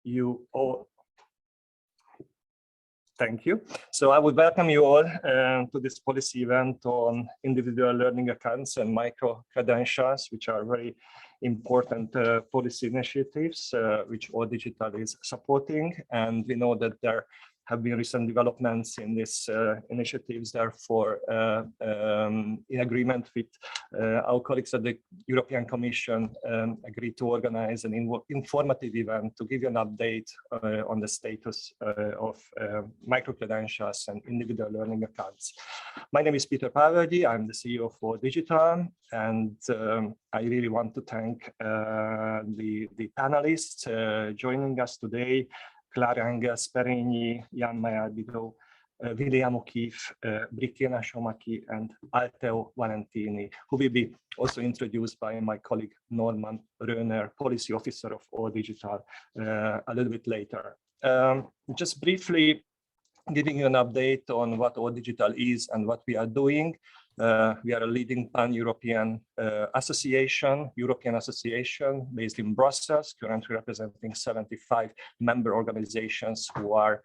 you all. Thank you. So I would welcome you all to this policy event on individual learning accounts and micro-credentials, which are very important policy initiatives, which All Digital is supporting. And we know that there have been recent developments in these initiatives. Therefore, in agreement with our colleagues at the European Commission, agreed to organize an informative event to give you an update on the status of micro-credentials and individual learning accounts. My name is Palvolgyi. I'm the CEO of All Digital, and I really want to thank the panelists joining us today. Klara, Engels, Perenyi, Yann-Maël, Bideau, William O'Keefe, Brikena, Xhomaqi, and Altheo, Valentini, who will be also introduced by my colleague Norman Röhner, Policy Officer of All Digital, a little bit later. Just briefly giving you an update on what All Digital is and what we are doing. We are a leading pan-European European association based in Brussels, currently representing 75 member organizations who are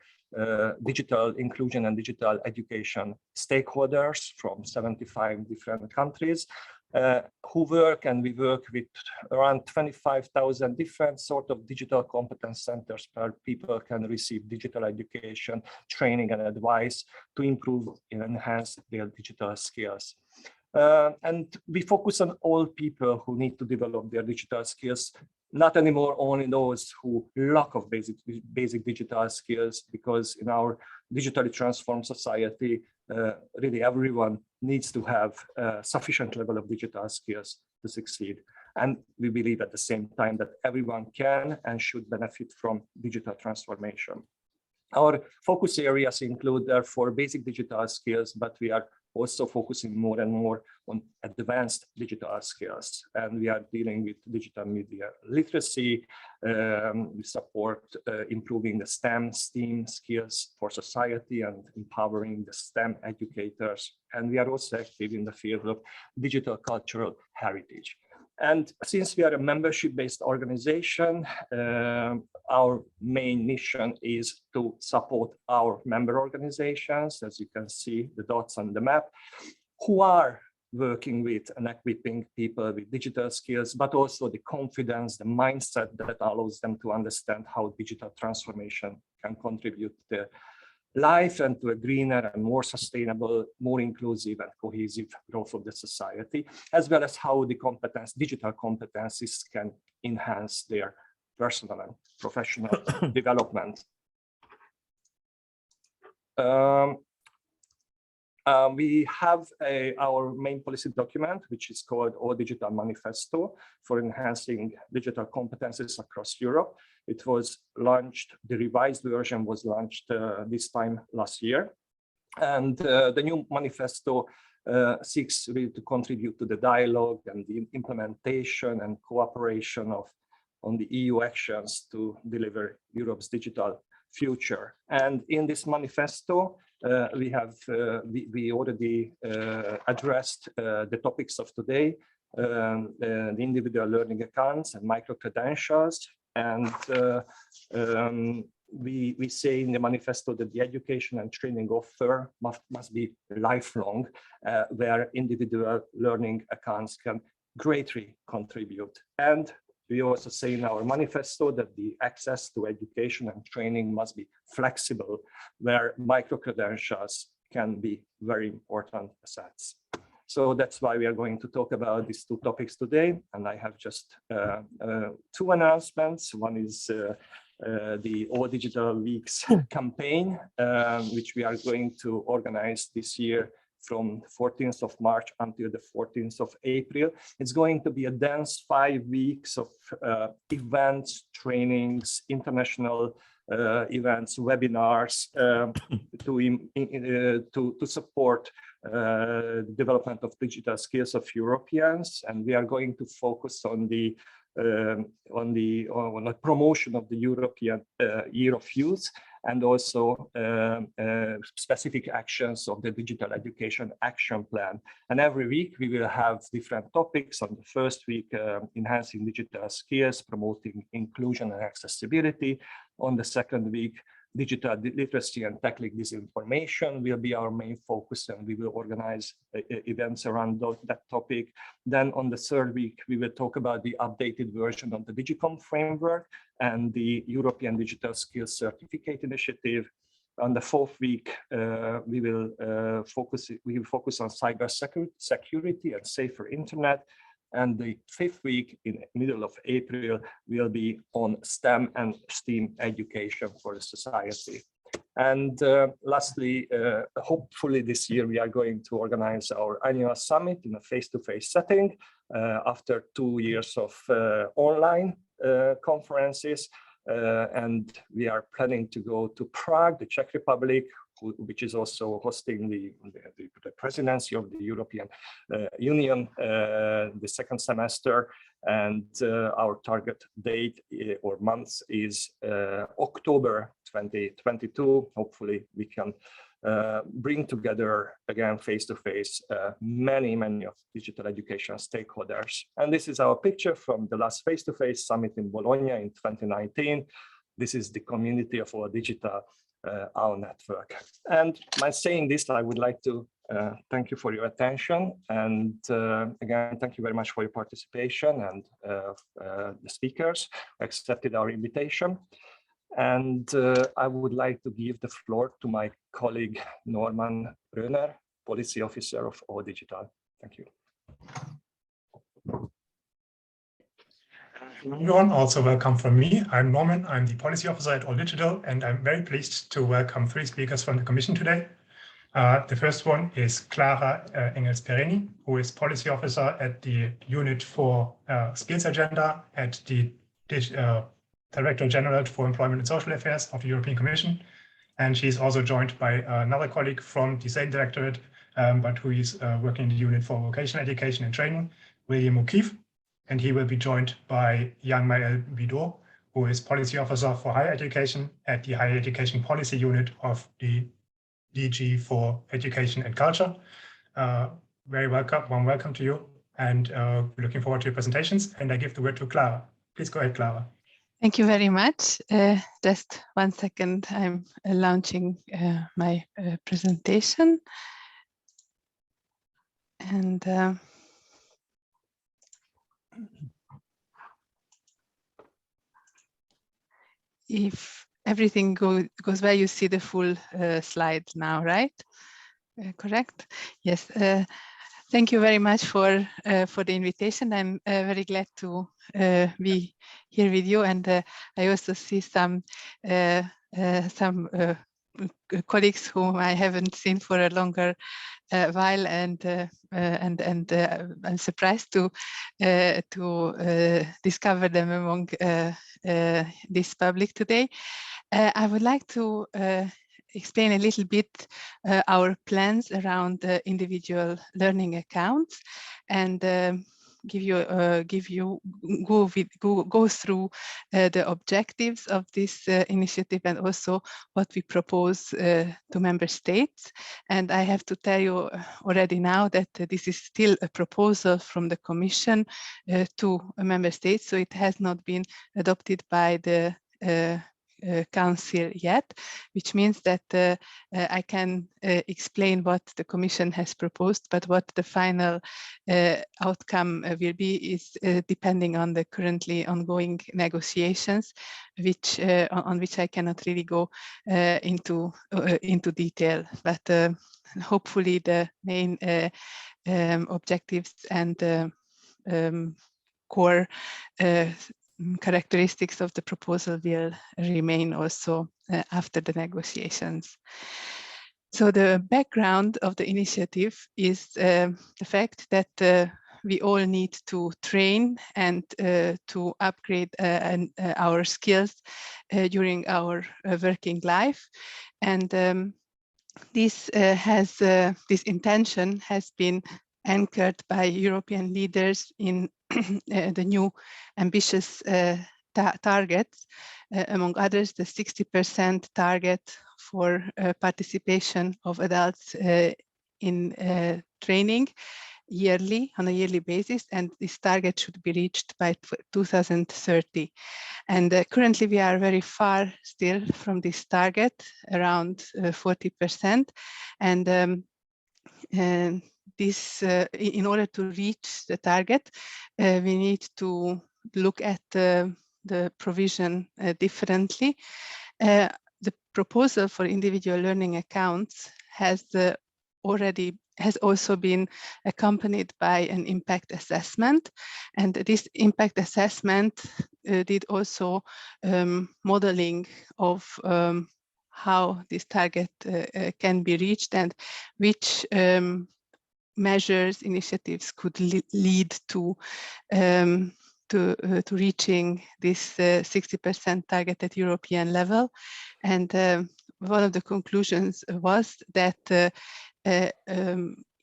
digital inclusion and digital education stakeholders from 75 different countries, who work, and we work with around 25,000 different sort of digital competence centers where people can receive digital education, training and advice to improve and enhance their digital skills. And we focus on all people who need to develop their digital skills, not anymore only those who lack of basic digital skills, because in our digitally transformed society, really everyone needs to have a sufficient level of digital skills to succeed. And we believe at the same time that everyone can and should benefit from digital transformation. Our focus areas include, therefore, basic digital skills, but we are also focusing more and more on advanced digital skills. And we are dealing with digital media literacy. We support improving the STEM skills for society and empowering the STEM educators. And we are also active in the field of digital cultural heritage. And since we are a membership-based organization, our main mission is to support our member organizations, as you can see the dots on the map, who are working with and equipping people with digital skills, but also the confidence, the mindset that allows them to understand how digital transformation can contribute to life and to a greener and more sustainable, more inclusive and cohesive growth of the society, as well as how the digital competencies can enhance their personal and professional development. We have our main policy document, which is called All Digital Manifesto for Enhancing Digital Competencies Across Europe. It was launched, the revised version was launched this time last year. And the new manifesto seeks really to contribute to the dialogue and the implementation and cooperation on the EU actions to deliver Europe's digital future. And in this manifesto, we already addressed the topics of today, the individual learning accounts and micro-credentials. And we say in the manifesto that the education and training offer must be lifelong, where individual learning accounts can greatly contribute. And we also say in our manifesto that the access to education and training must be flexible, where micro-credentials can be very important assets. So that's why we are going to talk about these two topics today. And I have just two announcements. One is the All Digital Weeks campaign, which we are going to organize this year from 14th of March until the 14th of April. It's going to be a dense 5 weeks of events, trainings, international events, webinars to support the development of digital skills of Europeans. And we are going to focus on the promotion of the European Year of Youth, and also specific actions of the Digital Education Action Plan. And every week we will have different topics. On the first week, enhancing digital skills, promoting inclusion and accessibility. On the second week, digital literacy and tackling disinformation will be our main focus, and we will organize events around that topic. Then on the third week, we will talk about the updated version of the Digicom framework and the European Digital Skills Certificate Initiative. On the fourth week, we will focus on cyber security and safer internet. And the fifth week, in the middle of April, will be on STEM and STEAM education for the society. And lastly, hopefully this year we are going to organize our annual summit in a face-to-face setting after 2 years of online conferences. And we are planning to go to Prague, the Czech Republic, which is also hosting the presidency of the European Union, the second semester. And our target date or month is October 2022. Hopefully we can bring together again face-to-face many of digital education stakeholders. And this is our picture from the last face-to-face summit in Bologna in 2019. This is the community of our digital our network. And by saying this, I would like to thank you for your attention. And again, thank you very much for your participation, and the speakers accepted our invitation. And I would like to give the floor to my colleague, Norman Röhner, Policy Officer of All Digital. Thank you. Everyone, also welcome from me. I'm Norman, I'm the Policy Officer at All Digital, and I'm very pleased to welcome 3 speakers from the Commission today. The first one is Klara Engels Perenyi, who is Policy Officer at the Unit for Skills Agenda at the Director General for Employment and Social Affairs of the European Commission. And she's also joined by another colleague from the same directorate, but who is working in the Unit for Vocational Education and Training, William O'Keefe. And he will be joined by Yann-Maël Bideau, who is Policy Officer for Higher Education at the Higher Education Policy Unit of the DG for Education and Culture. Very welcome, warm welcome to you, and we're looking forward to your presentations. And I give the word to Klara. Please go ahead, Klara. Thank you very much. Just 1 second, I'm launching my presentation. And if everything goes well, you see the full slide now, right? Correct? Yes. Thank you very much for the invitation. I'm very glad to be here with you, and I also see some colleagues whom I haven't seen for a longer while, and I'm surprised to discover them among this public today. I would like to explain a little bit our plans around individual learning accounts, and go through the objectives of this initiative, and also what we propose to member states. And I have to tell you already now that this is still a proposal from the Commission to member states, so it has not been adopted by the Council yet, which means that I can explain what the Commission has proposed, but what the final outcome will be is depending on the currently ongoing negotiations, on which I cannot really go into detail. But hopefully the main objectives and core characteristics of the proposal will remain also after the negotiations. So the background of the initiative is the fact that we all need to train and to upgrade our skills during our working life. And this intention has been anchored by European leaders in the new ambitious targets, among others, the 60% target for participation of adults in training yearly, on a yearly basis, and this target should be reached by 2030. And currently we are very far still from this target, around 40%. And this, in order to reach the target, we need to look at the provision differently. The proposal for individual learning accounts has also been accompanied by an impact assessment, and this impact assessment did also modeling of how this target can be reached and which measures, initiatives could lead to reaching this 60% target at European level. And one of the conclusions was that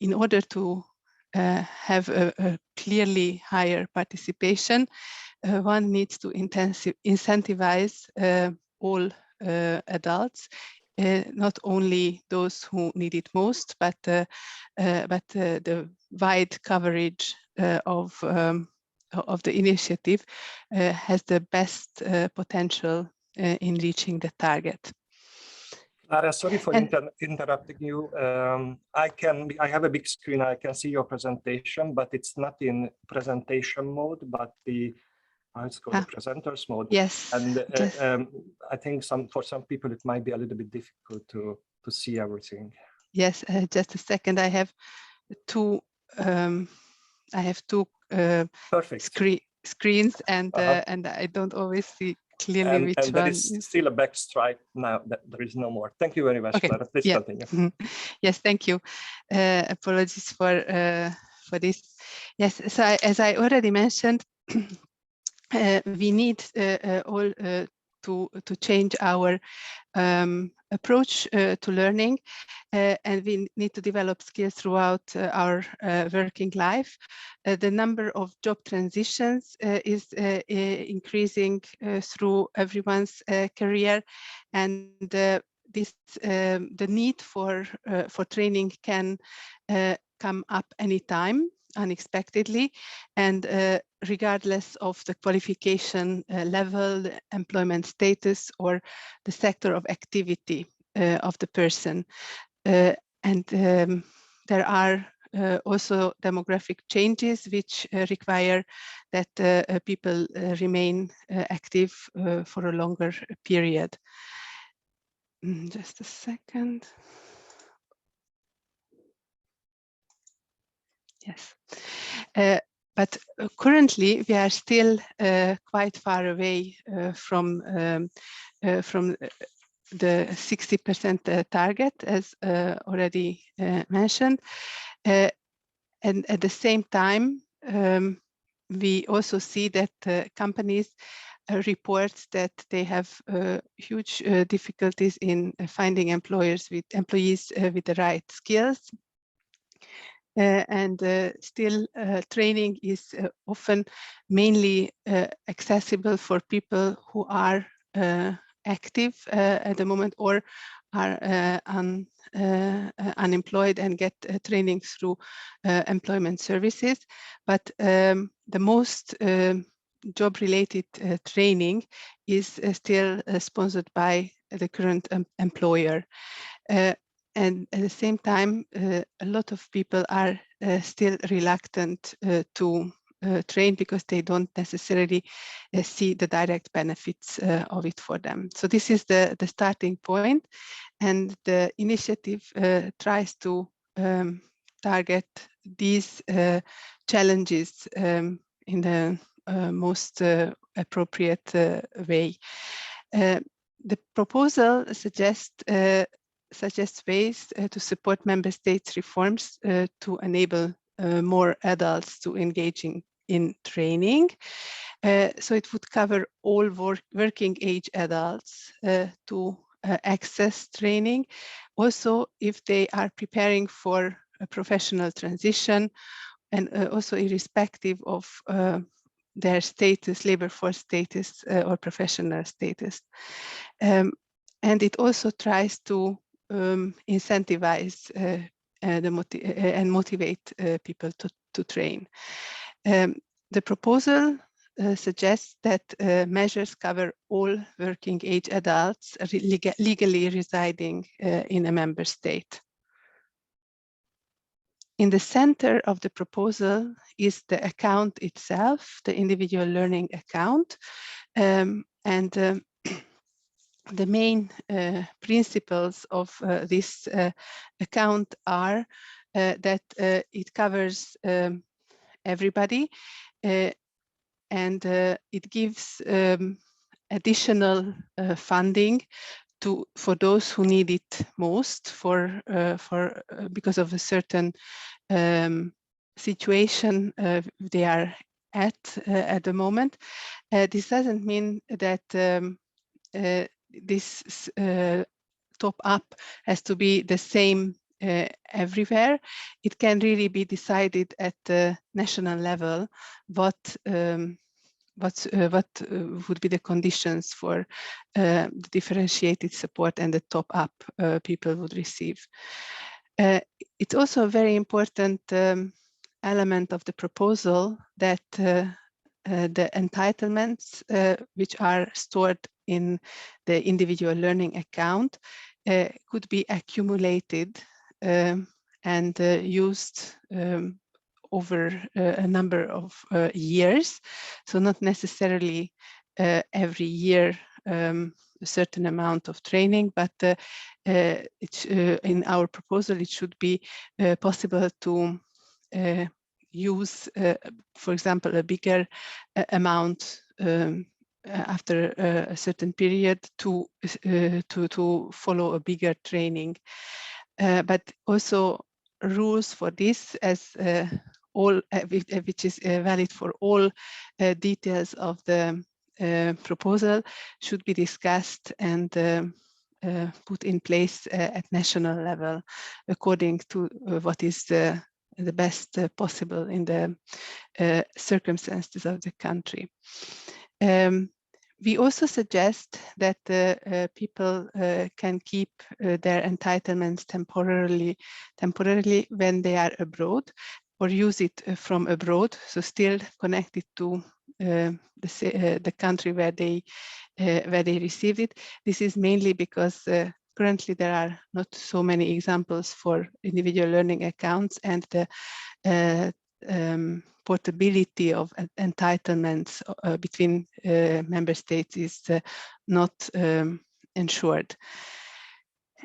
in order to have a clearly higher participation, one needs to incentivize all adults, not only those who need it most, but the wide coverage of the initiative has the best potential in reaching the target. Klara, sorry for interrupting you. I have a big screen. I can see your presentation, but it's not in presentation mode, but the it's called the presenters mode. Yes. And yes. I think for some people it might be a little bit difficult to see everything. Yes, just a second. I have two. Perfect screens, and and I don't always see clearly which and there one is still a back stripe now. That there is no more. Thank you very much, okay. Klara. Please continue. Yes, thank you. Apologies for this. Yes, so as I already mentioned, we need all to change our approach to learning, and we need to develop skills throughout our working life. The number of job transitions is increasing through everyone's career, and the need for training can come up anytime, unexpectedly, and regardless of the qualification level, the employment status, or the sector of activity of the person. And there are also demographic changes which require that people remain active for a longer period. Just a second. Yes. But currently we are still quite far away from the 60% target, as already mentioned. And at the same time, we also see that companies report that they have huge difficulties in finding employees with the right skills. And still training is often mainly accessible for people who are active at the moment, or are unemployed and get training through employment services. But the most job-related training is still sponsored by the current employer. And at the same time, a lot of people are still reluctant to train because they don't necessarily see the direct benefits of it for them. So this is the starting point, and the initiative tries to target these challenges in the most appropriate way. The proposal suggests ways to support member states' reforms to enable more adults to engage in training. So it would cover all working age adults to access training. Also, if they are preparing for a professional transition, and also irrespective of their status, labor force status, or professional status. And it also tries to incentivize and motivate people to train. The proposal suggests that measures cover all working age adults legally residing in a member state. In the center of the proposal is the account itself, the individual learning account. The main principles of this account are that it covers everybody, and it gives additional funding for those who need it most because of a certain situation they are at the moment. This doesn't mean that this top up has to be the same everywhere. It can really be decided at the national level what would be the conditions for the differentiated support and the top up people would receive. It's also a very important element of the proposal that the entitlements which are stored in the individual learning account could be accumulated and used over a number of years. So not necessarily every year a certain amount of training, but in our proposal it should be possible to use, for example, a bigger amount after a certain period to follow a bigger training. But also rules for this, as which is valid for all details of the proposal, should be discussed and put in place at national level according to what is the best possible in the circumstances of the country. We also suggest that people can keep their entitlements temporarily when they are abroad, or use it from abroad, so still connected to the country where they received it. This is mainly because currently there are not so many examples for individual learning accounts, and the portability of entitlements between member states is not ensured.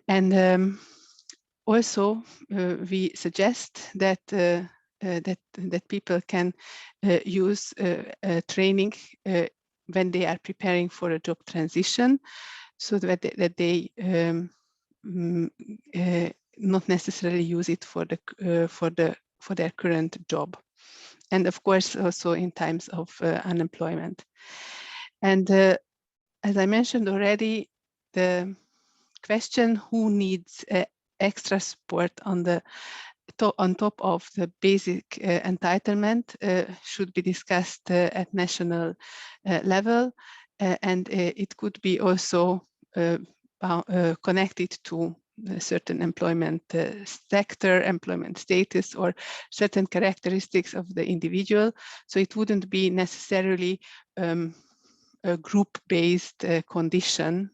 And also we suggest that that people can use training when they are preparing for a job transition, so that they not necessarily use it for their current job, and of course also in times of unemployment. And as I mentioned already, the question who needs extra support on top of the basic entitlement should be discussed at national level, and it could be also connected to a certain employment sector, employment status, or certain characteristics of the individual. So it wouldn't be necessarily a group-based condition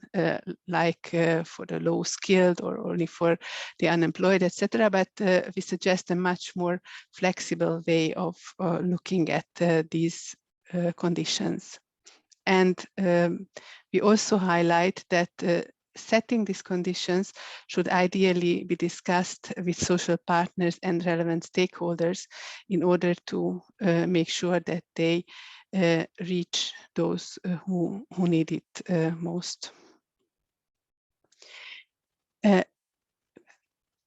like for the low-skilled or only for the unemployed, etc. But we suggest a much more flexible way of looking at these conditions. And we also highlight that setting these conditions should ideally be discussed with social partners and relevant stakeholders in order to make sure that they reach those who need it most.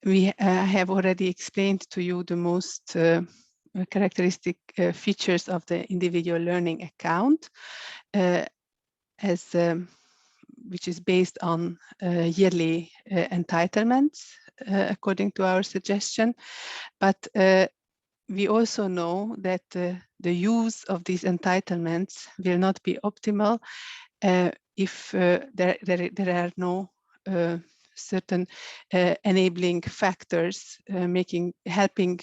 We have already explained to you the most characteristic features of the individual learning account, which is based on yearly entitlements, according to our suggestion. But we also know that the use of these entitlements will not be optimal if there are no certain enabling factors helping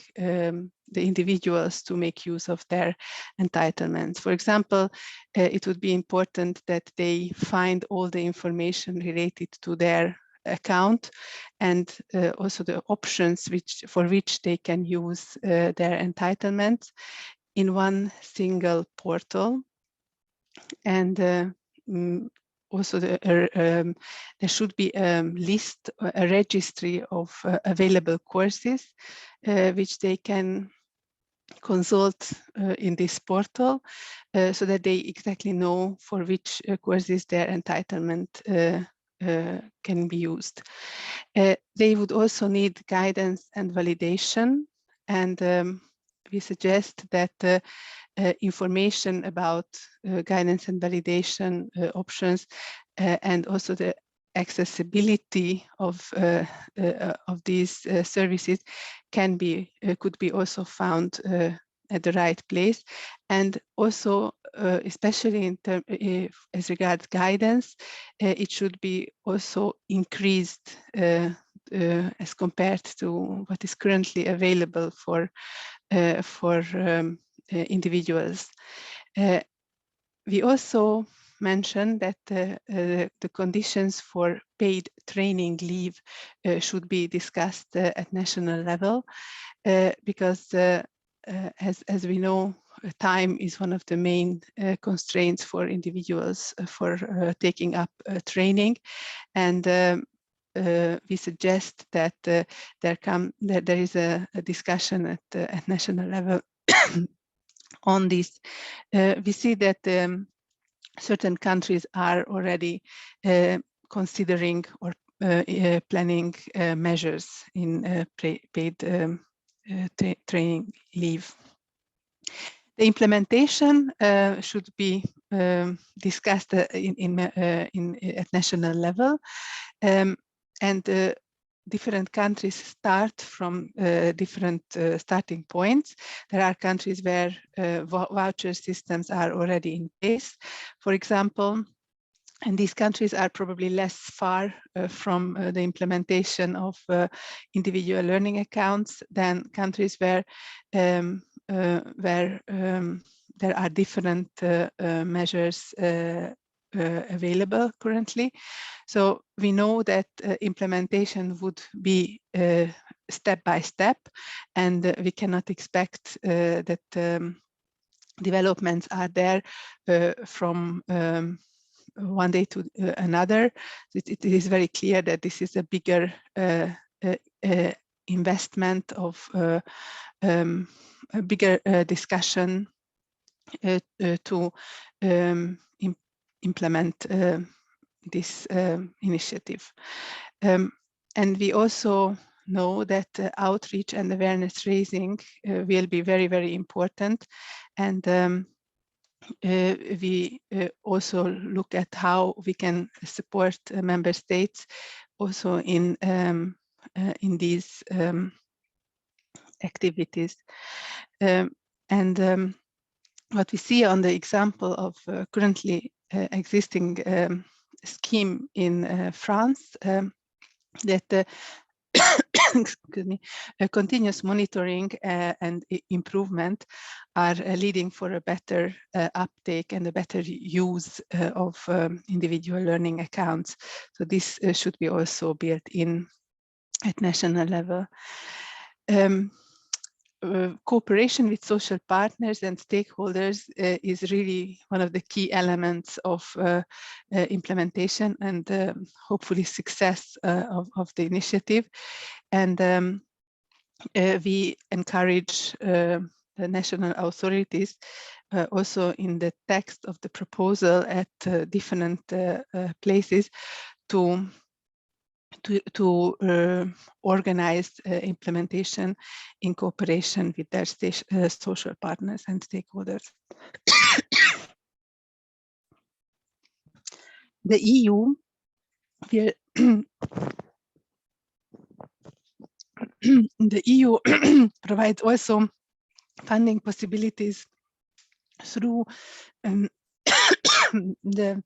the individuals to make use of their entitlements. For example, it would be important that they find all the information related to their account and also the options for which they can use their entitlements in one single portal. And also there should be a registry of available courses which they can consult in this portal so that they exactly know for which courses their entitlement can be used. They would also need guidance and validation, and we suggest that information about guidance and validation options and also the accessibility of these services could be also found at the right place, and also especially as regards guidance, it should be also increased as compared to what is currently available for individuals. We also mentioned that the conditions for paid training leave should be discussed at national level because as we know, time is one of the main constraints for individuals for taking up training, and we suggest that there is a discussion at national level on this. We see that certain countries are already considering or planning measures in paid training leave. The implementation should be discussed at national level, and different countries start from different starting points. There are countries where voucher systems are already in place, for example, and these countries are probably less far from the implementation of individual learning accounts than countries where there are different measures available currently. So we know that implementation would be step by step, and we cannot expect that developments are there from one day to another. It is very clear that this is a bigger investment of a bigger discussion to implement this initiative. And we also know that outreach and awareness raising will be very, very important. And we also look at how we can support member states also in these activities. And what we see on the example of currently existing scheme in France, that excuse me, continuous monitoring and improvement are leading for a better uptake and a better use of individual learning accounts. So this should be also built in at national level. Cooperation with social partners and stakeholders is really one of the key elements of implementation and hopefully success of the initiative. And we encourage the national authorities also in the text of the proposal at different places to organize implementation in cooperation with their social partners and stakeholders. The EU, the EU provides also funding possibilities through the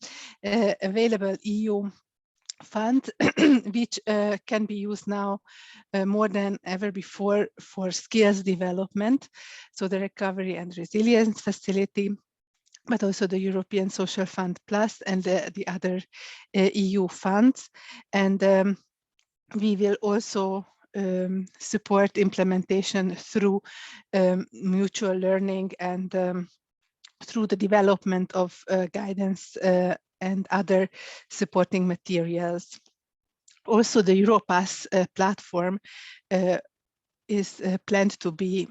available EU fund, which can be used now more than ever before for skills development. So the Recovery and Resilience Facility, but also the European Social Fund Plus and the other EU funds. And we will also support implementation through mutual learning and through the development of guidance and other supporting materials. Also, the Europass platform is planned to be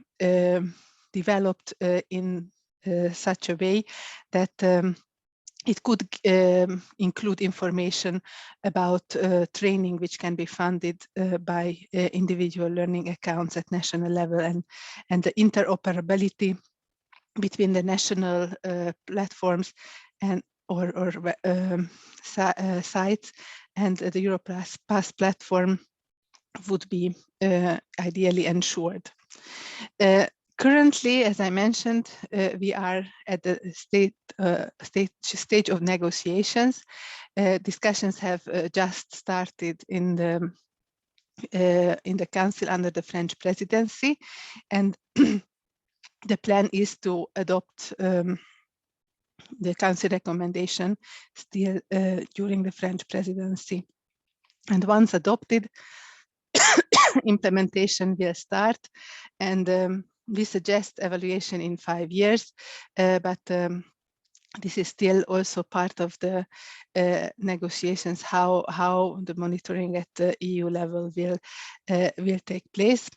developed in such a way that it could include information about training which can be funded by individual learning accounts at national level, and the interoperability between the national platforms and sites and the Europass platform would be ideally ensured. Currently, as I mentioned, we are at the stage of negotiations. Discussions have just started in the Council under the French presidency, and the plan is to adopt the Council recommendation still during the French presidency. And once adopted, implementation will start, and we suggest evaluation in 5 years, but this is still also part of the negotiations, how the monitoring at the EU level will take place.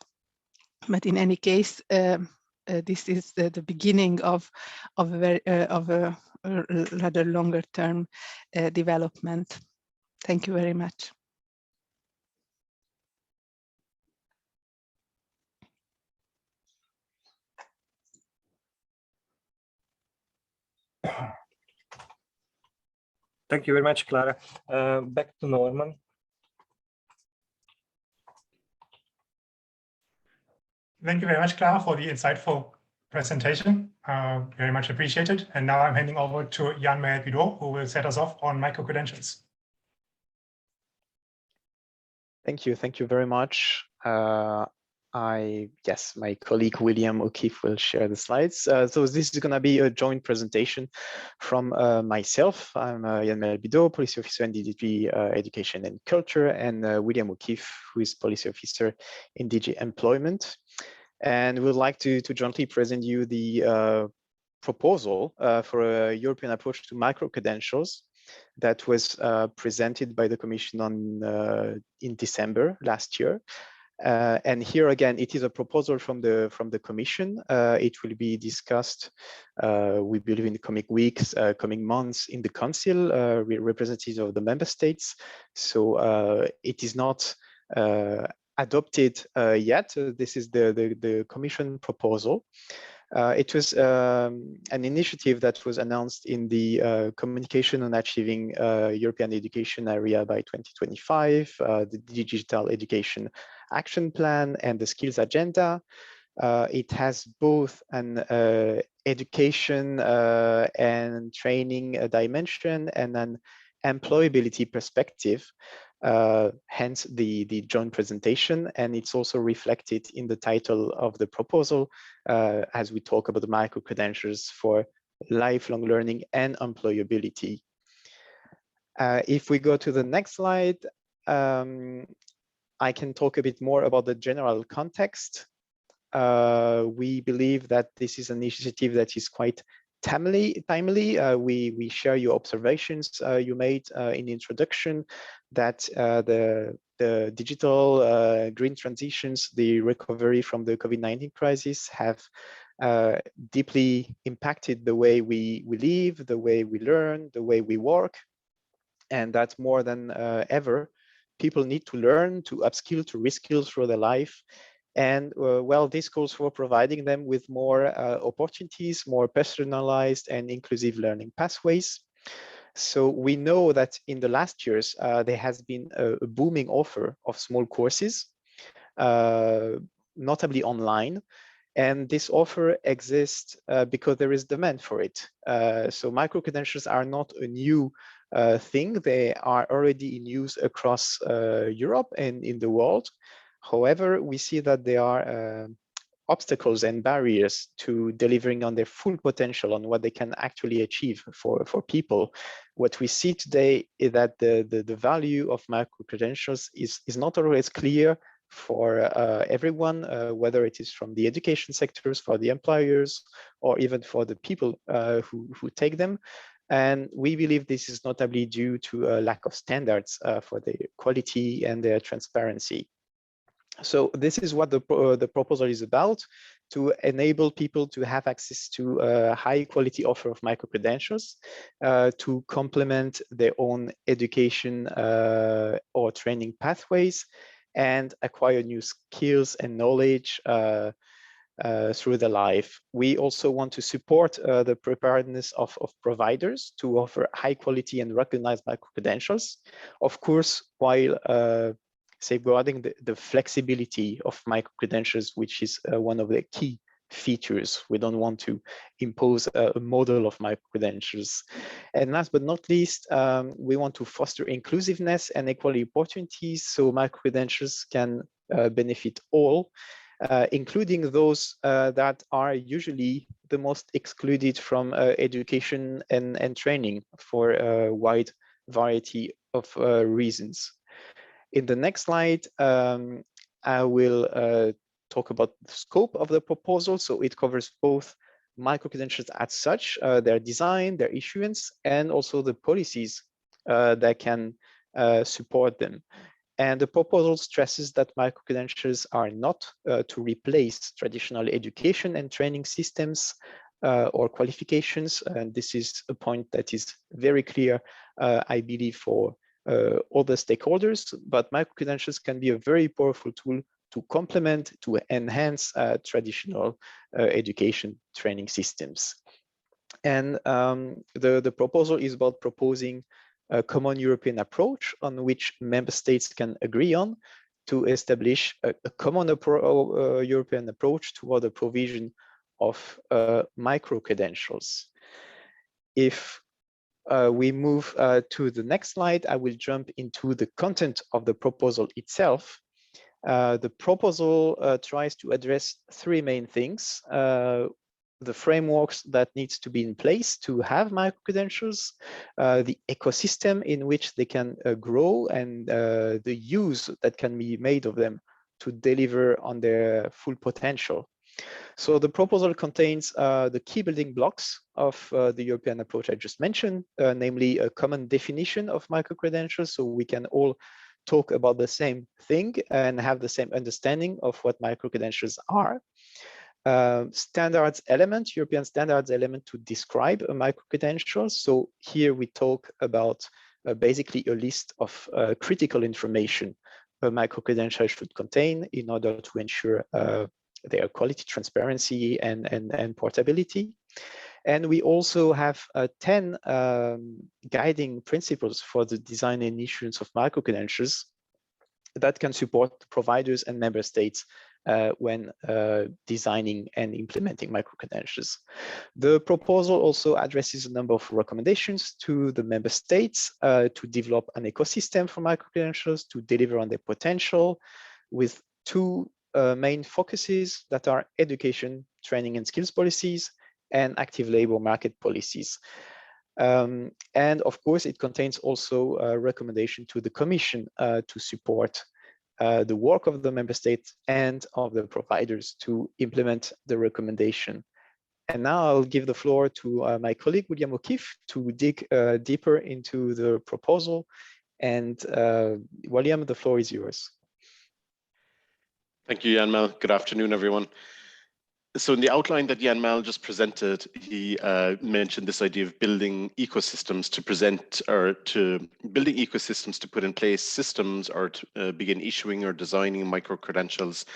But in any case, this is the beginning of a rather longer term development. Thank you very much. Thank you very much, Klara. Back to Norman. Thank you very much, Klara, for the insightful presentation. Very much appreciated. And now I'm handing over to Yann-Maël Bideau, who will set us off on micro-credentials. Thank you very much. Yes, my colleague William O'Keefe will share the slides. So this is going to be a joint presentation from myself. I'm Yann-Maël Bideau, Policy Officer in DG Education and Culture, and William O'Keefe, who is Policy Officer in DG Employment. And we'd like to jointly present you the proposal for a European approach to micro-credentials that was presented by the Commission in December last year. And here again, it is a proposal from the Commission. It will be discussed, we believe, in the coming weeks, coming months in the Council with representatives of the member states. So it is not adopted yet. This is the Commission proposal. It was an initiative that was announced in the Communication on Achieving European Education Area by 2025, the Digital Education Action Plan, and the Skills Agenda. It has both an education and training dimension and an employability perspective. Hence the joint presentation, and it's also reflected in the title of the proposal as we talk about the micro-credentials for lifelong learning and employability. If we go to the next slide, I can talk a bit more about the general context. We believe that this is an initiative that is quite timely. We share your observations you made in the introduction that the digital green transitions, the recovery from the COVID-19 crisis have deeply impacted the way we live, the way we learn, the way we work. And that more than ever, people need to learn, to upskill, to reskill through their life. And well, this calls for providing them with more opportunities, more personalized and inclusive learning pathways. So we know that in the last years, there has been a booming offer of small courses, notably online. And this offer exists because there is demand for it. So micro-credentials are not a new thing. They are already in use across Europe and in the world. However, we see that there are obstacles and barriers to delivering on their full potential, on what they can actually achieve for people. What we see today is that the value of micro-credentials is not always clear for everyone, whether it is from the education sectors, for the employers, or even for the people who take them. And we believe this is notably due to a lack of standards for their quality and their transparency. So this is what the proposal is about, to enable people to have access to a high quality offer of micro-credentials to complement their own education or training pathways and acquire new skills and knowledge through the life. We also want to support the preparedness of providers to offer high quality and recognized micro-credentials, of course, while safeguarding the flexibility of micro-credentials, which is one of the key features. We don't want to impose a model of micro-credentials. And last but not least, we want to foster inclusiveness and equality opportunities so micro-credentials can benefit all, including those that are usually the most excluded from education and training for a wide variety of reasons. In the next slide, I will talk about the scope of the proposal. So it covers both micro-credentials as such, their design, their issuance, and also the policies that can support them. And the proposal stresses that micro-credentials are not to replace traditional education and training systems or qualifications. And this is a point that is very clear, I believe, for all the stakeholders, but micro-credentials can be a very powerful tool to complement, to enhance traditional education training systems. And the proposal is about proposing a common European approach on which member states can agree on to establish a common European approach toward the provision of micro-credentials. If we move to the next slide, I will jump into the content of the proposal itself. The proposal tries to address three main things. The frameworks that needs to be in place to have micro-credentials, the ecosystem in which they can grow, and the use that can be made of them to deliver on their full potential. So the proposal contains the key building blocks of the European approach I just mentioned, namely a common definition of micro-credentials, so we can all talk about the same thing and have the same understanding of what micro-credentials are. Standards element, European standards element to describe a micro-credential. So here we talk about basically a list of critical information a micro-credential should contain in order to ensure their quality, transparency, and portability. And we also have 10 guiding principles for the design and issuance of micro-credentials that can support providers and member states when designing and implementing micro-credentials. The proposal also addresses a number of recommendations to the member states to develop an ecosystem for micro-credentials to deliver on their potential, with two main focuses that are education, training and skills policies, and active labor market policies. And of course, it contains also a recommendation to the Commission to support the work of the member states and of the providers to implement the recommendation. And now I'll give the floor to my colleague, William O'Keefe, to dig deeper into the proposal. And William, the floor is yours. Thank you, Yann-Maël. Good afternoon, everyone. So in the outline that Yann-Maël just presented, he mentioned this idea of building ecosystems to present, or to building ecosystems to put in place systems, or to begin issuing or designing micro-credentials.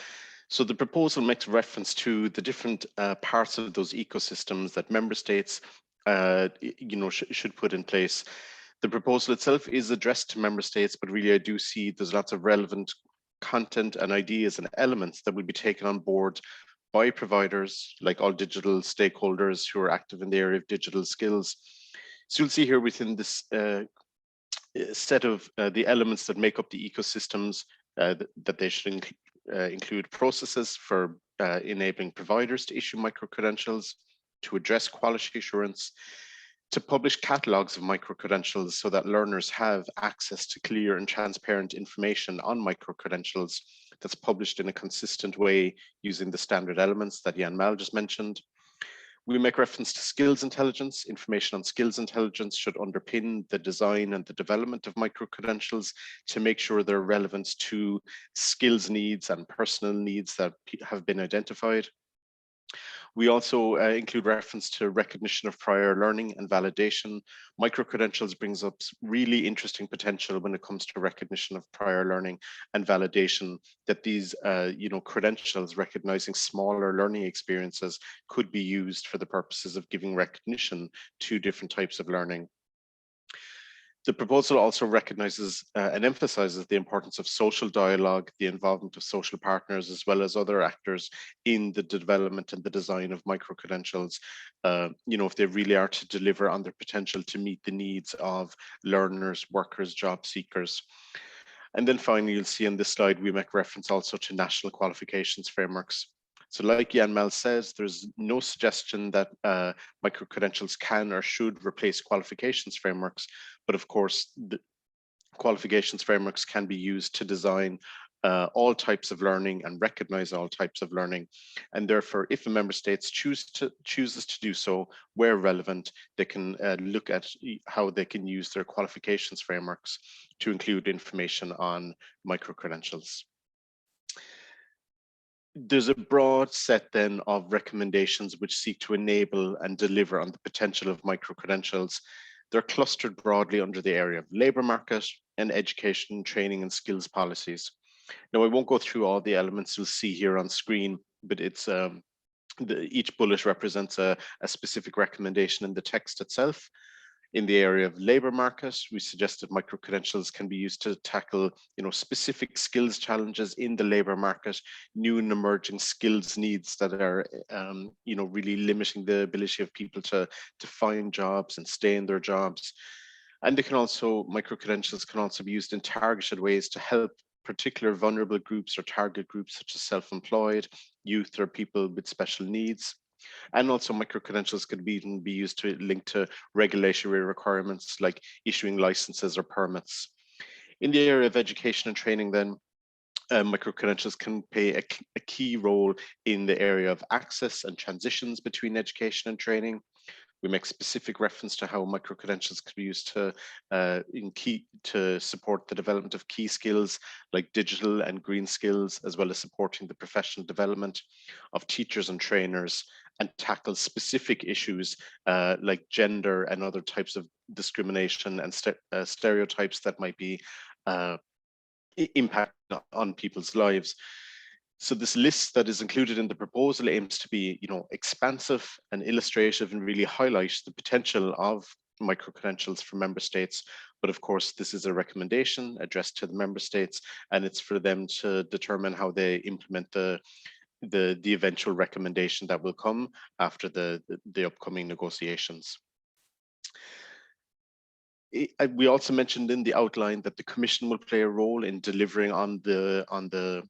So the proposal makes reference to the different parts of those ecosystems that member states should put in place. The proposal itself is addressed to member states, but really I do see there's lots of relevant content and ideas and elements that will be taken on board by providers, like all digital stakeholders who are active in the area of digital skills. So you'll see here within this set of the elements that make up the ecosystems that they should include processes for enabling providers to issue micro-credentials, to address quality assurance, to publish catalogs of micro-credentials so that learners have access to clear and transparent information on micro-credentials that's published in a consistent way using the standard elements that Yann-Maël just mentioned. We make reference to skills intelligence. Information on skills intelligence should underpin the design and the development of micro-credentials to make sure they're relevant to skills needs and personal needs that have been identified. We also include reference to recognition of prior learning and validation. Micro-credentials brings up really interesting potential when it comes to recognition of prior learning and validation, that these credentials recognizing smaller learning experiences could be used for the purposes of giving recognition to different types of learning. The proposal also recognizes and emphasizes the importance of social dialogue, the involvement of social partners, as well as other actors in the development and the design of micro-credentials, if they really are to deliver on their potential to meet the needs of learners, workers, job seekers. And then finally, you'll see on this slide, we make reference also to national qualifications frameworks. So like Yann-Maël says, there's no suggestion that micro-credentials can or should replace qualifications frameworks, but of course, the qualifications frameworks can be used to design all types of learning and recognize all types of learning. And therefore, if a member state chooses to do so, where relevant, they can look at how they can use their qualifications frameworks to include information on micro-credentials. There's a broad set then of recommendations which seek to enable and deliver on the potential of micro-credentials. They're clustered broadly under the area of labour market and education, training and skills policies. Now, I won't go through all the elements you'll see here on screen, but it's each bullet represents a specific recommendation in the text itself. In the area of labour market, we suggested micro-credentials can be used to tackle, specific skills challenges in the labour market, new and emerging skills needs that are, really limiting the ability of people to find jobs and stay in their jobs. And micro-credentials can also be used in targeted ways to help particular vulnerable groups or target groups such as self-employed, youth, or people with special needs. And also micro-credentials could even be used to link to regulatory requirements like issuing licenses or permits. In the area of education and training then, micro-credentials can play a key role in the area of access and transitions between education and training. We make specific reference to how micro-credentials could be used to support the development of key skills like digital and green skills, as well as supporting the professional development of teachers and trainers, and tackle specific issues like gender and other types of discrimination and stereotypes that might be impact on people's lives. So this list that is included in the proposal aims to be, expansive and illustrative and really highlight the potential of micro-credentials for member states. But of course, this is a recommendation addressed to the member states, and it's for them to determine how they implement the eventual recommendation that will come after the upcoming negotiations. We also mentioned in the outline that the Commission will play a role in delivering on the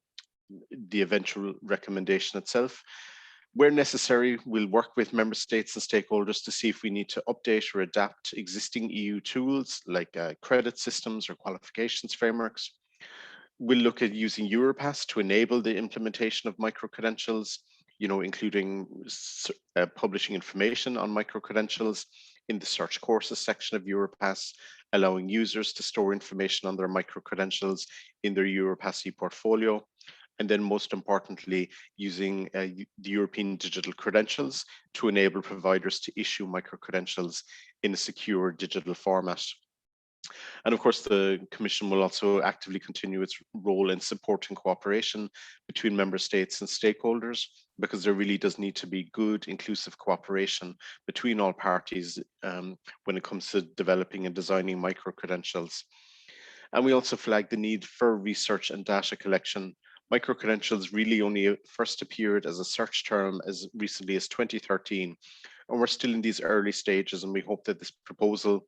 eventual recommendation itself. Where necessary, we'll work with member states and stakeholders to see if we need to update or adapt existing EU tools like credit systems or qualifications frameworks. We'll look at using Europass to enable the implementation of micro-credentials, including publishing information on micro-credentials in the search courses section of Europass, allowing users to store information on their micro-credentials in their Europass e-portfolio. And then most importantly, using the European digital credentials to enable providers to issue micro-credentials in a secure digital format. And of course, the Commission will also actively continue its role in supporting cooperation between member states and stakeholders, because there really does need to be good, inclusive cooperation between all parties when it comes to developing and designing micro-credentials. And we also flag the need for research and data collection. Micro-credentials really only first appeared as a search term as recently as 2013, and we're still in these early stages, and we hope that this proposal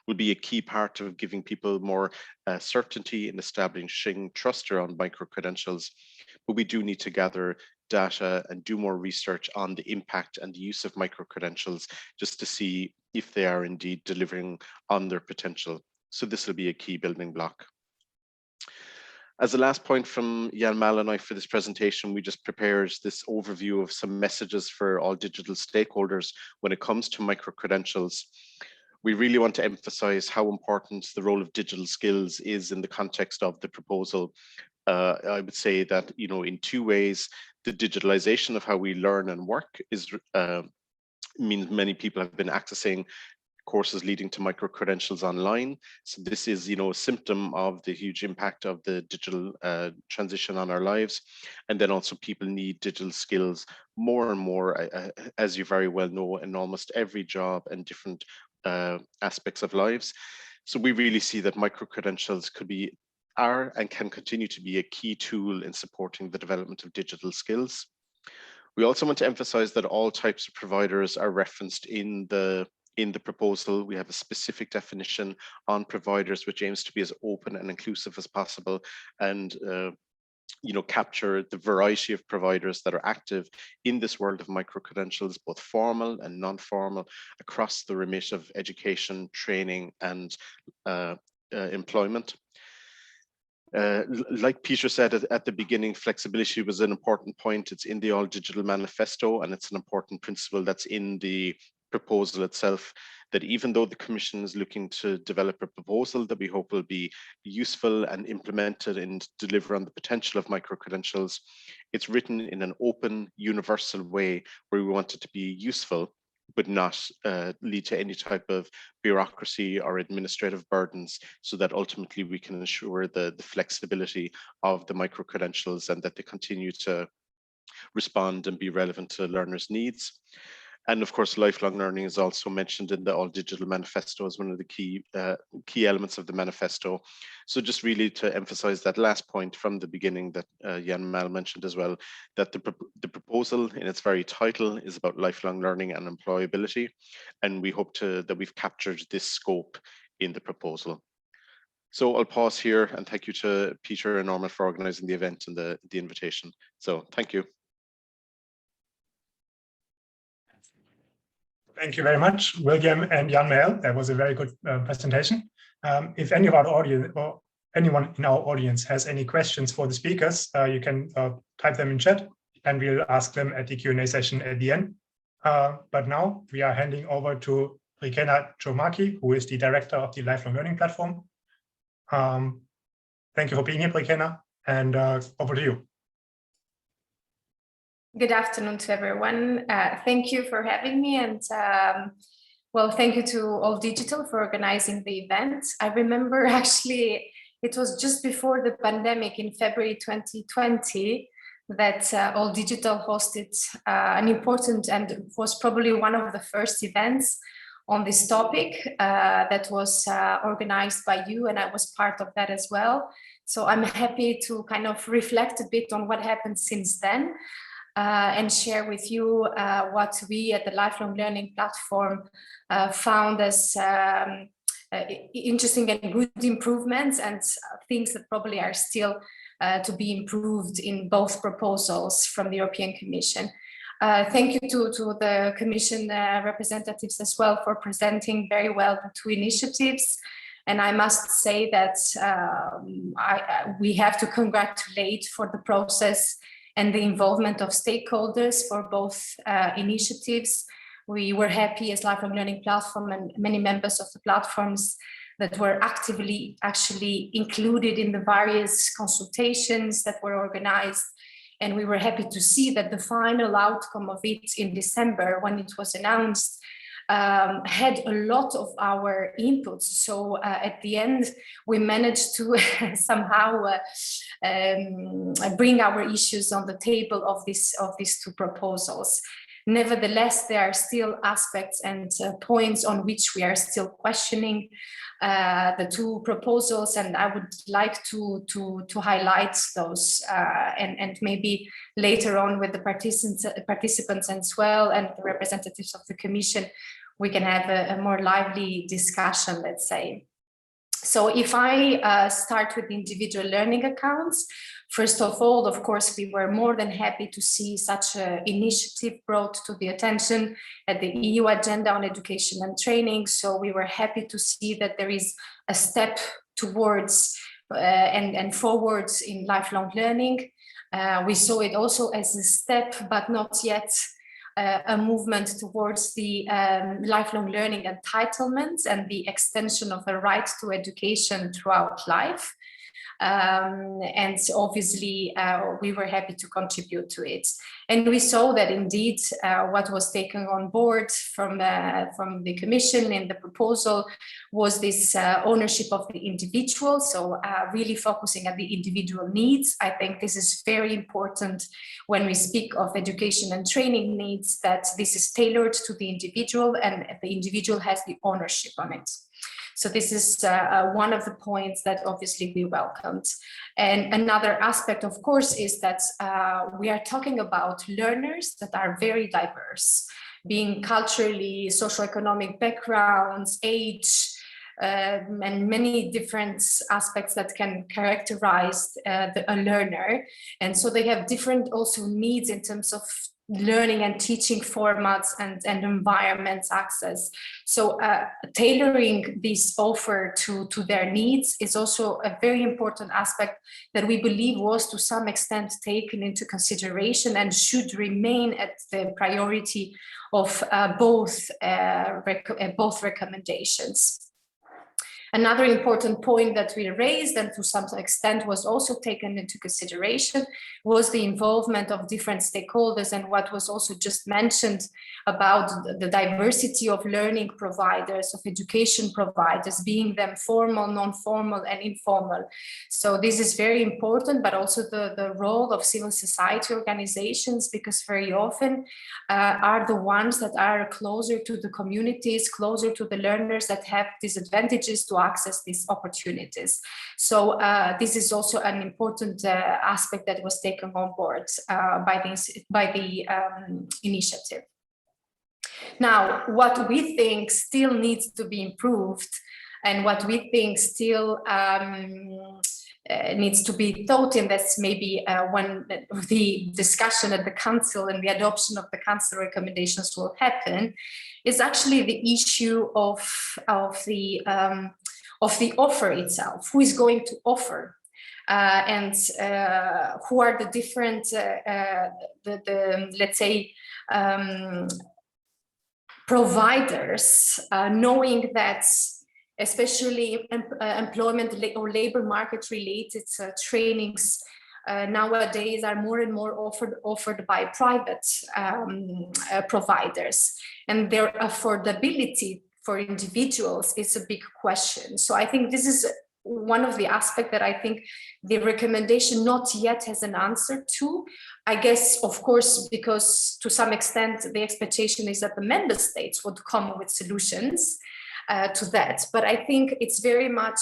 will be a key part of giving people more certainty in establishing trust around micro-credentials. But we do need to gather data and do more research on the impact and the use of micro-credentials just to see if they are indeed delivering on their potential. So this will be a key building block. As a last point from Yann-Maël and I for this presentation, we just prepared this overview of some messages for all digital stakeholders when it comes to micro-credentials. We really want to emphasize how important the role of digital skills is in the context of the proposal. I would say that, in two ways, the digitalization of how we learn and work means many people have been accessing courses leading to micro-credentials online. So this is, a symptom of the huge impact of the digital transition on our lives. And then also people need digital skills more and more, as you very well know, in almost every job and different aspects of lives. So we really see that micro-credentials are and can continue to be a key tool in supporting the development of digital skills. We also want to emphasize that all types of providers are referenced in the proposal. We have a specific definition on providers which aims to be as open and inclusive as possible and capture the variety of providers that are active in this world of micro-credentials, both formal and non-formal, across the remit of education, training, and employment. Like Peter said at the beginning, flexibility was an important point. It's in the All Digital Manifesto, and it's an important principle that's in the proposal itself, that even though the Commission is looking to develop a proposal that we hope will be useful and implemented and deliver on the potential of micro-credentials, it's written in an open, universal way where we want it to be useful, but not lead to any type of bureaucracy or administrative burdens, so that ultimately we can ensure the flexibility of the micro-credentials and that they continue to respond and be relevant to learners' needs. And of course, lifelong learning is also mentioned in the All Digital Manifesto as one of the key elements of the manifesto. So just really to emphasize that last point from the beginning that Yann-Maël mentioned as well, that the proposal in its very title is about lifelong learning and employability. And we hope that we've captured this scope in the proposal. So I'll pause here and thank you to Peter and Norman for organizing the event and the invitation. So thank you. Thank you very much, William and Yann-Maël. That was a very good presentation. If any of our audience or anyone in our audience has any questions for the speakers, you can type them in chat and we'll ask them at the Q&A session at the end. But now we are handing over to Brikena Xhomaqi, who is the director of the Lifelong Learning Platform. Thank you for being here, Brikena, and over to you. Good afternoon to everyone. Thank you for having me, and well, thank you to All Digital for organizing the event. I remember actually it was just before the pandemic in February 2020 that All Digital hosted an important and was probably one of the first events on this topic that was organized by you, and I was part of that as well. So I'm happy to kind of reflect a bit on what happened since then. And share with you what we at the Lifelong Learning Platform found as interesting and good improvements, and things that probably are still to be improved in both proposals from the European Commission. Thank you to the Commission representatives as well for presenting very well the two initiatives. And I must say that we have to congratulate for the process and the involvement of stakeholders for both initiatives. We were happy as Lifelong Learning Platform and many members of the platforms that were actively actually included in the various consultations that were organized. And we were happy to see that the final outcome of it in December, when it was announced, had a lot of our inputs. So at the end, we managed to somehow bring our issues on the table of these two proposals. Nevertheless, there are still aspects and points on which we are still questioning. the two proposals, and I would like to highlight those and maybe later on with the participants as well and the representatives of the Commission, we can have a more lively discussion, let's say. So if I start with individual learning accounts, first of all, of course, we were more than happy to see such an initiative brought to the attention at the EU agenda on education and training. So we were happy to see that there is a step towards and forwards in lifelong learning. We saw it also as a step, but not yet a movement towards the lifelong learning entitlements and the extension of the right to education throughout life. And obviously we were happy to contribute to it. And we saw that indeed what was taken on board from the Commission in the proposal was this ownership of the individual. So really focusing on the individual needs. I think this is very important when we speak of education and training needs, that this is tailored to the individual and the individual has the ownership on it. So this is one of the points that obviously we welcomed. And another aspect, of course, is that we are talking about learners that are very diverse, being culturally, socioeconomic backgrounds, age, and many different aspects that can characterize a learner. And so they have different also needs in terms of learning and teaching formats and environments access. So tailoring this offer to their needs is also a very important aspect that we believe was to some extent taken into consideration and should remain at the priority of both recommendations. Another important point that we raised and to some extent was also taken into consideration was the involvement of different stakeholders and what was also just mentioned about the diversity of learning providers, of education providers, being them formal, non-formal and informal. So this is very important, but also the role of civil society organizations, because very often are the ones that are closer to the communities, closer to the learners that have disadvantages to access these opportunities. So this is also an important aspect that was taken on board by the initiative. Now, what we think still needs to be improved and what we think still needs to be thought in, that's maybe when the discussion at the Council and the adoption of the Council recommendations will happen, is actually the issue of the offer itself. Who is going to offer? And who are the different, let's say, providers, knowing that especially employment or labor market related trainings nowadays are more and more offered by private providers, and their affordability for individuals is a big question. So I think this is one of the aspects that I think the recommendation not yet has an answer to. I guess, of course, because to some extent the expectation is that the member states would come with solutions to that. But I think it's very much,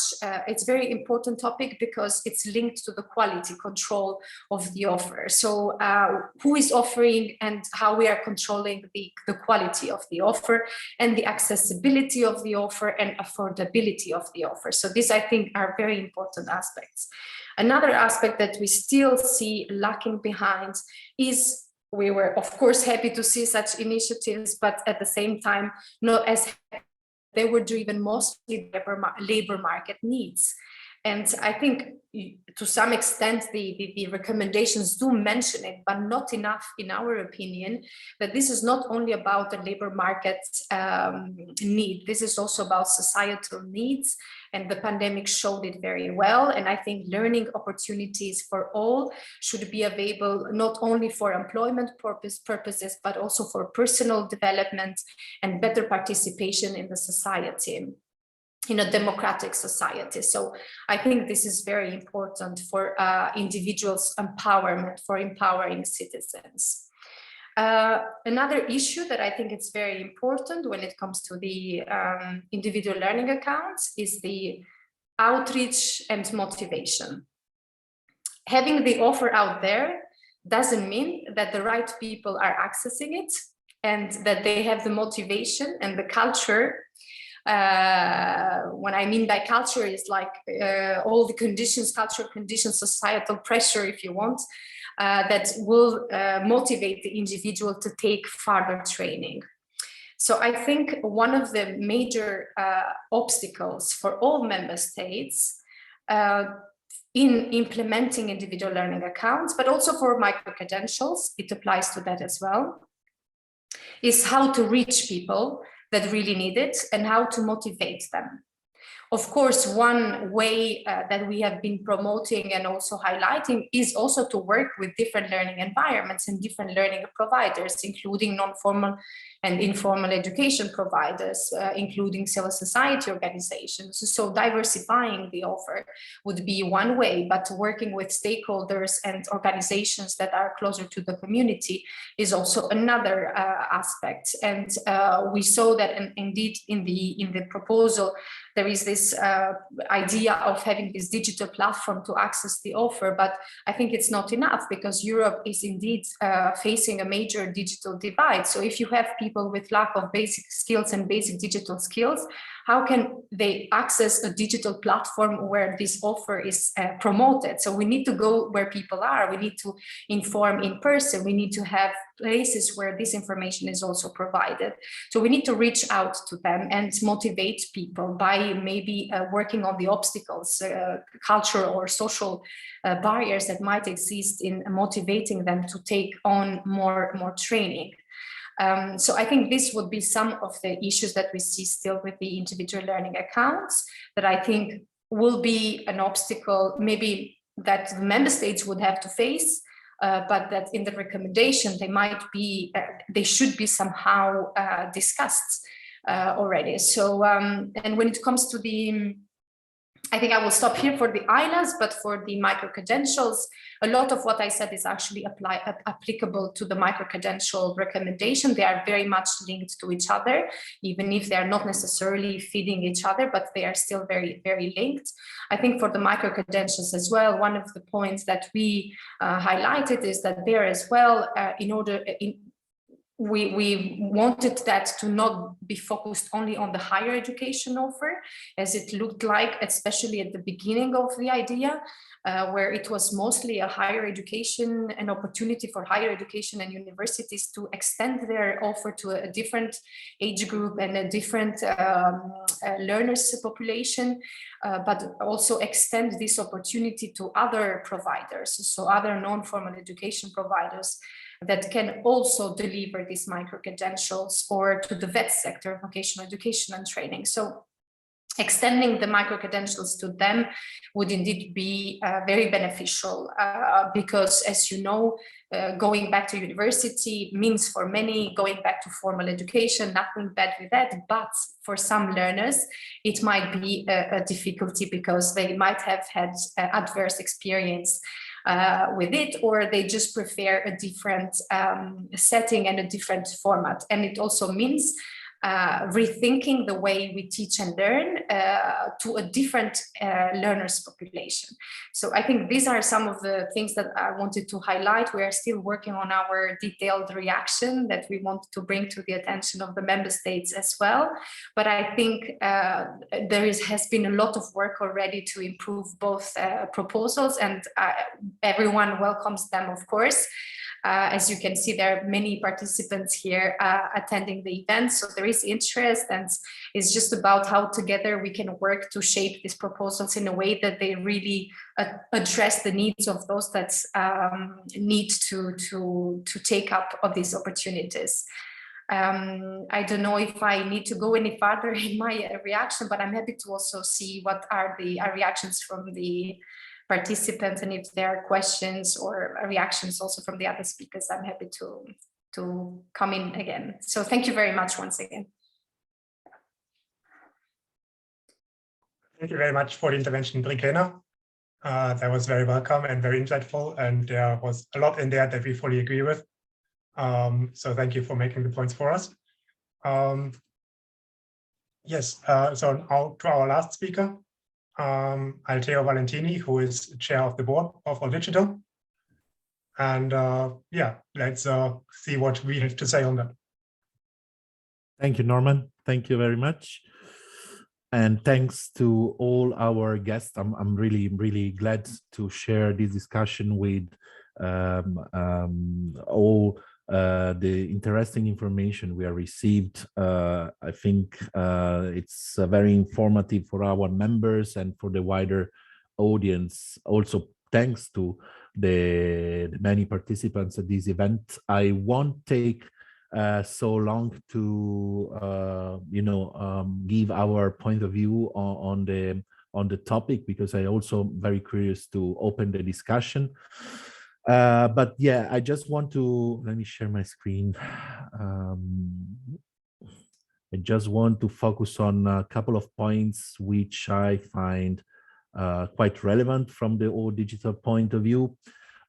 it's very important topic because it's linked to the quality control of the offer. So who is offering and how we are controlling the quality of the offer and the accessibility of the offer and affordability of the offer. So these, I think, are very important aspects. Another aspect that we still see lacking behind is, we were of course happy to see such initiatives, but at the same time not as they were driven mostly by labor market needs. And I think to some extent the recommendations do mention it, but not enough in our opinion, that this is not only about the labor market need, this is also about societal needs, and the pandemic showed it very well. And I think learning opportunities for all should be available not only for employment purposes, but also for personal development and better participation in the society, in a democratic society. So I think this is very important for individuals' empowerment, for empowering citizens. Another issue that I think is very important when it comes to the individual learning accounts is the outreach and motivation. Having the offer out there doesn't mean that the right people are accessing it and that they have the motivation and the culture. What I mean by culture is like all the conditions, cultural conditions, societal pressure, if you want, that will motivate the individual to take further training. So I think one of the major obstacles for all member states in implementing individual learning accounts, but also for micro-credentials, it applies to that as well, is how to reach people that really need it and how to motivate them. Of course, one way that we have been promoting and also highlighting is also to work with different learning environments and different learning providers, including non-formal and informal education providers, including civil society organizations. So diversifying the offer would be one way, but working with stakeholders and organizations that are closer to the community is also another aspect. And we saw that indeed in the proposal, there is this idea of having this digital platform to access the offer, but I think it's not enough because Europe is indeed facing a major digital divide. So if you have people with lack of basic skills and basic digital skills, how can they access a digital platform where this offer is promoted? So we need to go where people are. We need to inform in person. We need to have places where this information is also provided. So we need to reach out to them and motivate people by maybe working on the obstacles, cultural or social barriers that might exist in motivating them to take on more training. So I think this would be some of the issues that we see still with the individual learning accounts that I think will be an obstacle maybe that the member states would have to face, but that in the recommendation they might be, they should be somehow discussed already. So, and when it comes to the, I think I will stop here for the ILAs, but for the micro-credentials, a lot of what I said is actually applicable to the micro-credential recommendation. They are very much linked to each other, even if they are not necessarily feeding each other, but they are still very, very linked. I think for the micro-credentials as well, one of the points that we highlighted is that there as well, we wanted that to not be focused only on the higher education offer, as it looked like, especially at the beginning of the idea, where it was mostly a higher education, an opportunity for higher education and universities to extend their offer to a different age group and a different learners population, but also extend this opportunity to other providers, so other non-formal education providers that can also deliver these micro-credentials, or to the VET sector, vocational education and training. So extending the micro-credentials to them would indeed be very beneficial because, as you know, going back to university means for many going back to formal education, nothing bad with that, but for some learners it might be a difficulty because they might have had adverse experience with it, or they just prefer a different setting and a different format. And it also means rethinking the way we teach and learn to a different learners population. So I think these are some of the things that I wanted to highlight. We are still working on our detailed reaction that we want to bring to the attention of the member states as well. But I think there has been a lot of work already to improve both proposals, and everyone welcomes them, of course. As you can see, there are many participants here attending the event, so there is interest, and it's just about how together we can work to shape these proposals in a way that they really address the needs of those that need to take up on these opportunities. I don't know if I need to go any further in my reaction, but I'm happy to also see what are the reactions from the participants, and if there are questions or reactions also from the other speakers, I'm happy to come in again. So thank you very much once again. Thank you very much for the intervention, Brikena. That was very welcome and very insightful, and there was a lot in there that we fully agree with. So thank you for making the points for us. Yes, so now to our last speaker, Altheo Valentini, who is chair of the board of All Digital. And yeah, let's see what we have to say on that. Thank you, Norman. Thank you very much. And thanks to all our guests. I'm really glad to share this discussion with all the interesting information we have received. I think it's very informative for our members and for the wider audience. Also, thanks to the many participants at this event. I won't take so long to give our point of view on the topic, because I also very curious to open the discussion. But yeah, I just want to, let me share my screen. I just want to focus on a couple of points which I find quite relevant from the all digital point of view.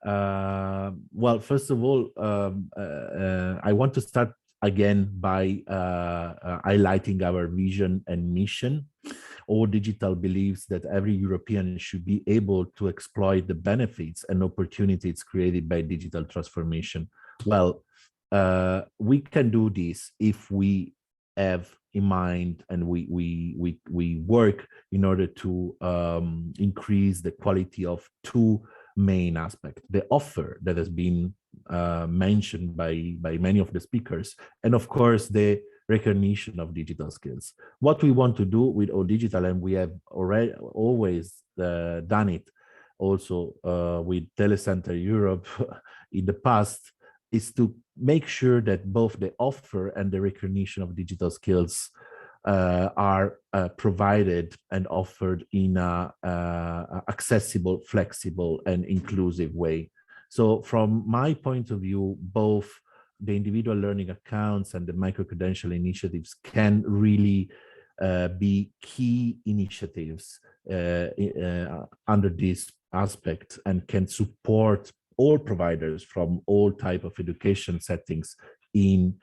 Well, first of all, I want to start again by highlighting our vision and mission. All Digital believes that every European should be able to exploit the benefits and opportunities created by digital transformation. Well, we can do this if we have in mind and we work in order to increase the quality of two main aspects: the offer that has been mentioned by many of the speakers, and of course the recognition of digital skills. What we want to do with All Digital, and we have always done it also with Telecenter Europe in the past, is to make sure that both the offer and the recognition of digital skills are provided and offered in a accessible, flexible, and inclusive way. So from my point of view, both the individual learning accounts and the micro-credential initiatives can really be key initiatives under this aspect, and can support all providers from all type of education settings in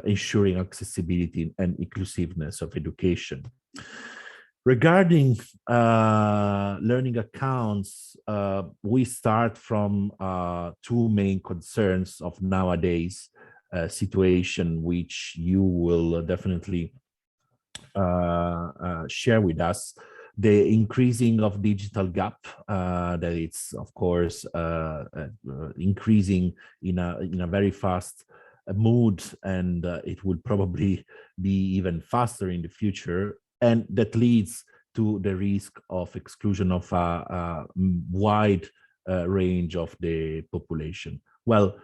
ensuring accessibility and inclusiveness of education. Regarding learning accounts, we start from two main concerns of nowadays situation, which you will definitely share with us. The increasing of digital gap, that it's of course increasing in a very fast mood, and it will probably be even faster in the future, and that leads to the risk of exclusion of a wide range of the population. Well,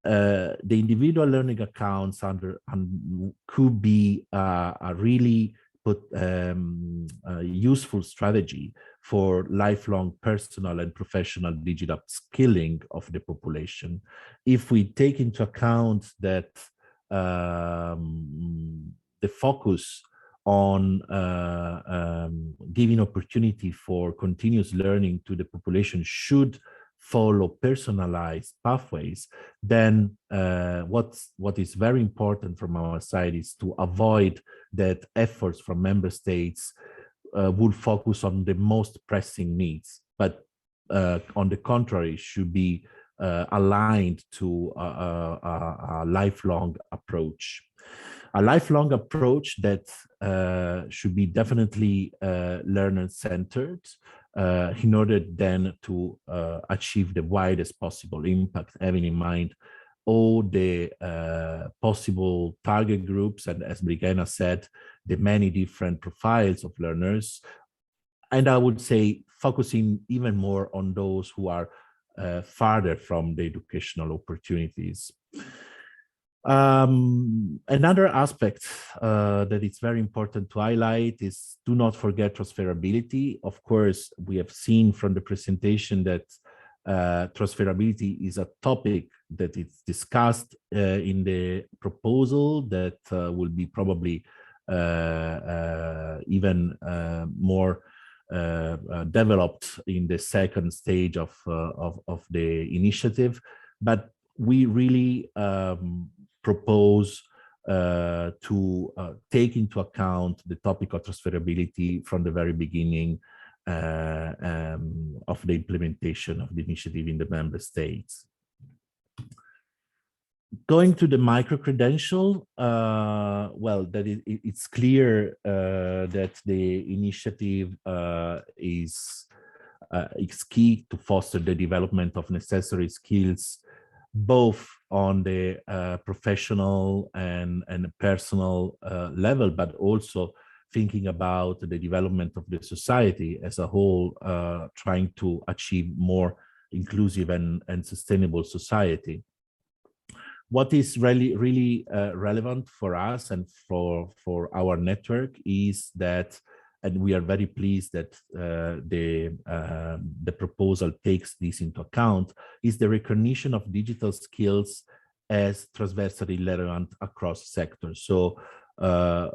the individual learning accounts could be a really useful strategy for lifelong personal and professional digital skilling of the population. If we take into account that the focus on giving opportunity for continuous learning to the population should follow personalized pathways, then what is very important from our side is to avoid that efforts from member states would focus on the most pressing needs, but on the contrary, should be aligned to a lifelong approach. A lifelong approach that should be definitely learner-centered in order then to achieve the widest possible impact, having in mind all the possible target groups, and as Brikena said, the many different profiles of learners. And I would say focusing even more on those who are farther from the educational opportunities. Another aspect that it's very important to highlight is do not forget transferability. Of course, we have seen from the presentation that transferability is a topic that is discussed in the proposal that will be probably even more developed in the second stage of the initiative. But we really propose to take into account the topic of transferability from the very beginning of the implementation of the initiative in the member states. Going to the micro-credential, well, it's clear that the initiative is key to foster the development of necessary skills, both on the professional and personal level, but also thinking about the development of the society as a whole, trying to achieve more inclusive and sustainable society. What is really relevant for us and for our network is that, and we are very pleased that the proposal takes this into account, is the recognition of digital skills as transversally relevant across sectors. So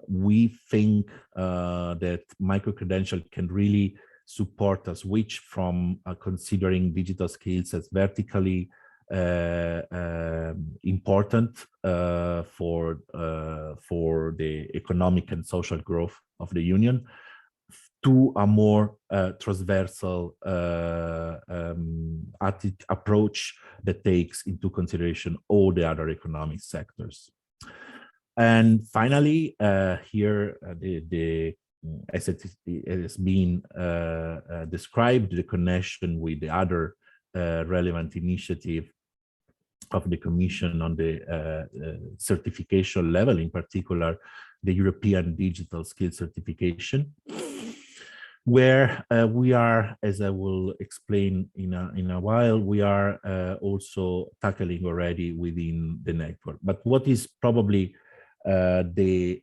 we think that micro-credential can really support a switch from considering digital skills as vertically important for the economic and social growth of the Union, to a more transversal approach that takes into consideration all the other economic sectors. And finally, here, as it has been described, the connection with the other relevant initiative of the Commission on the certification level, in particular, the European Digital Skills Certification, where we are, as I will explain in a while, we are also tackling already within the network. But what is probably the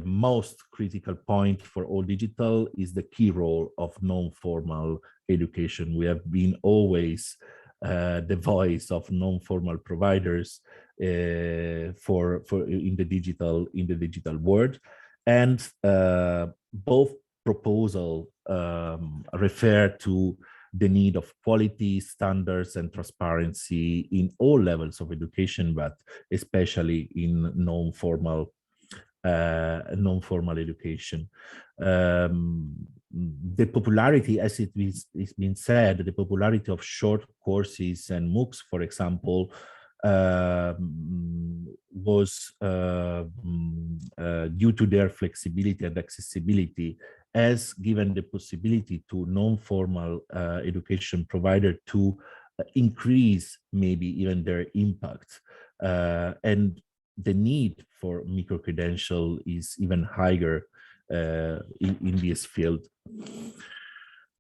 most critical point for all digital is the key role of non-formal education. We have been always the voice of non-formal providers for in the digital world, and both proposals refer to the need of quality, standards, and transparency in all levels of education, but especially in non-formal education. The popularity, as it's been said, the popularity of short courses and MOOCs, for example, was due to their flexibility and accessibility, has given the possibility to non-formal education provider to increase maybe even their impact. And the need for micro-credential is even higher in this field.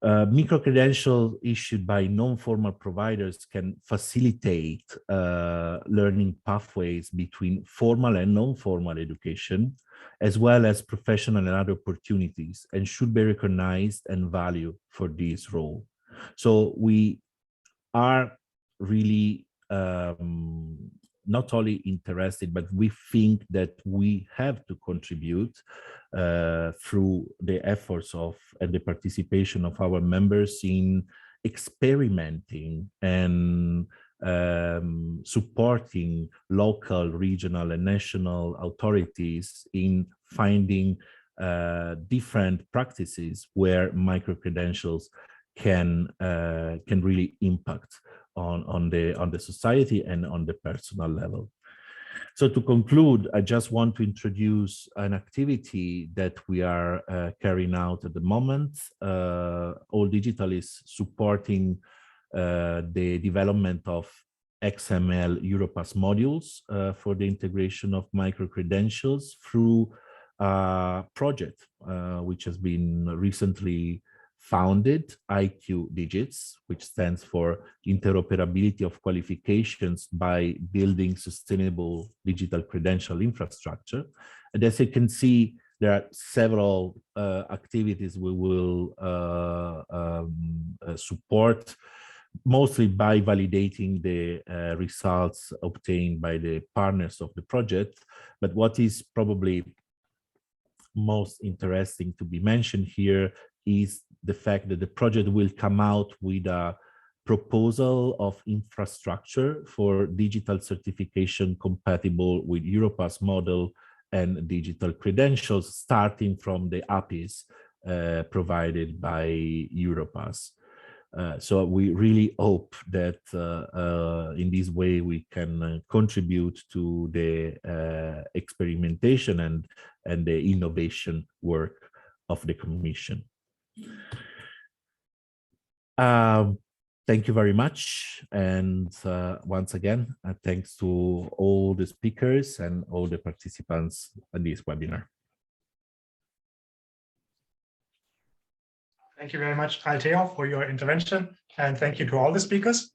Micro-credential issued by non-formal providers can facilitate learning pathways between formal and non-formal education, as well as professional and other opportunities, and should be recognized and valued for this role. So we are really not only interested, but we think that we have to contribute through the efforts of and the participation of our members in experimenting and supporting local, regional, and national authorities in finding different practices where micro-credentials can really impact on the society and on the personal level. So to conclude, I just want to introduce an activity that we are carrying out at the moment. All Digital is supporting the development of XML Europass modules for the integration of micro-credentials through a project which has been recently founded, IQ Digits, which stands for Interoperability of Qualifications by Building Sustainable Digital Credential Infrastructure. And as you can see, there are several activities we will support, mostly by validating the results obtained by the partners of the project. But what is probably most interesting to be mentioned here is the fact that the project will come out with a proposal of infrastructure for digital certification compatible with Europass model and digital credentials, starting from the APIs provided by Europass. So we really hope that in this way we can contribute to the experimentation and the innovation work of the Commission. Thank you very much. And once again, thanks to all the speakers and all the participants in this webinar. Thank you very much, Altheo, for your intervention. And thank you to all the speakers.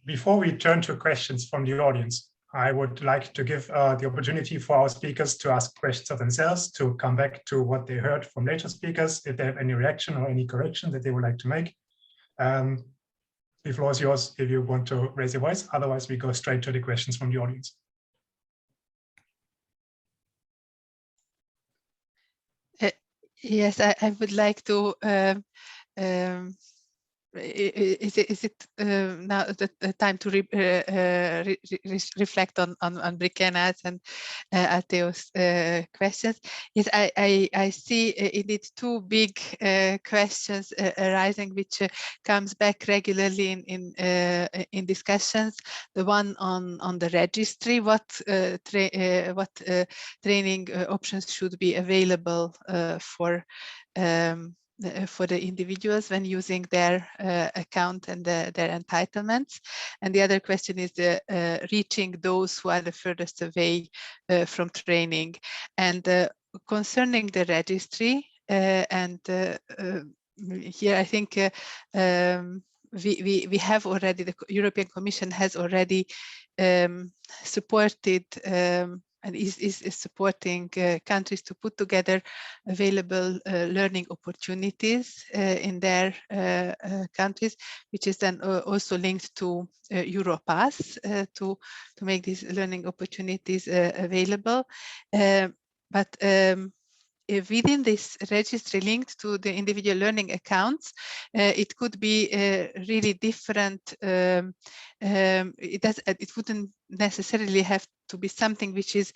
Before we turn to questions from the audience, I would like to give the opportunity for our speakers to ask questions of themselves, to come back to what they heard from later speakers, if they have any reaction or any correction that they would like to make. The floor is yours if you want to raise your voice. Otherwise, we go straight to the questions from the audience. Yes, I would like to. Is it now the time to reflect on Brikena's and Altheo's questions? Yes, I see indeed two big questions arising, which comes back regularly in discussions. The one on the registry, what training options should be available for the individuals when using their account and their entitlements. And the other question is reaching those who are the furthest away from training. And concerning the registry, and here I think we have already, the European Commission has already supported and is supporting countries to put together available learning opportunities in their countries, which is then also linked to Europass to make these learning opportunities available. But within this registry linked to the individual learning accounts, it could be really different. It wouldn't necessarily have to be something which is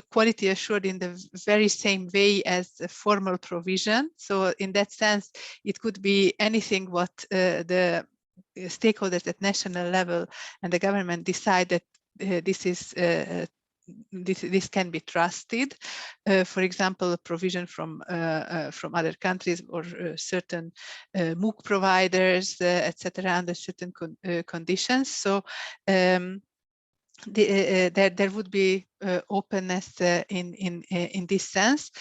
quality assured in the very same way as a formal provision. So in that sense, it could be anything what the stakeholders at national level and the government decide that this can be trusted. For example, a provision from other countries or certain MOOC providers, etc., under certain conditions. So there would be openness in this sense,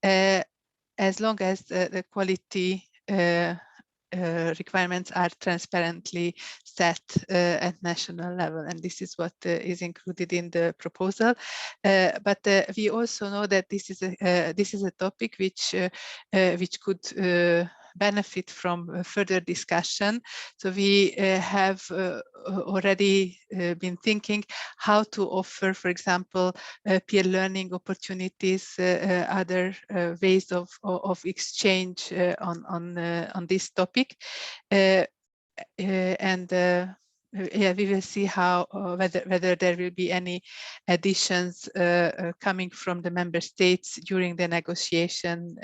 as long as the quality requirements are transparently set at national level, and this is what is included in the proposal. But we also know that this is a topic which could benefit from further discussion. So we have already been thinking how to offer, for example, peer learning opportunities, other ways of exchange on this topic, and yeah, we will see how whether there will be any additions coming from the member states during the negotiation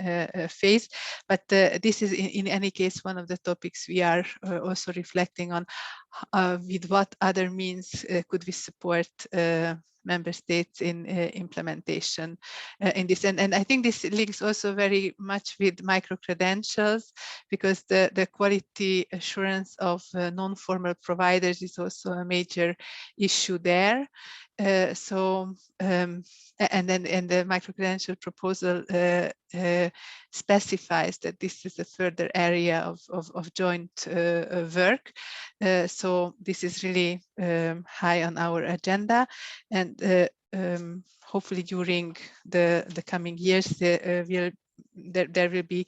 phase. But this is in any case one of the topics we are also reflecting on. With what other means could we support member states in implementation in this, and I think this links also very much with micro-credentials, because the quality assurance of non-formal providers is also a major issue there. And the micro-credential proposal specifies that this is a further area of joint work. So this is really high on our agenda, and hopefully during the coming years there will be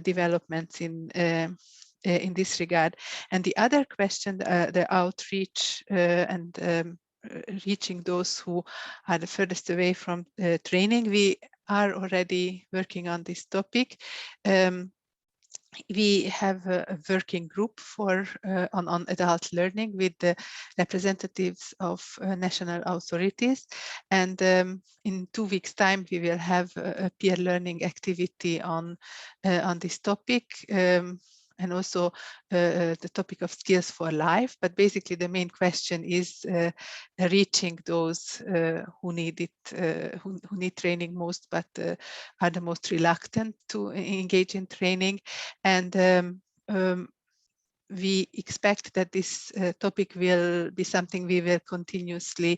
developments in this regard. And the other question, the outreach and reaching those who are the furthest away from training, we are already working on this topic. we have a working group for on adult learning with the representatives of national authorities, and in 2 weeks' time we will have a peer learning activity on this topic. And also the topic of skills for life, but basically the main question is reaching those who need it, who need training most, but are the most reluctant to engage in training. And we expect that this topic will be something we will continuously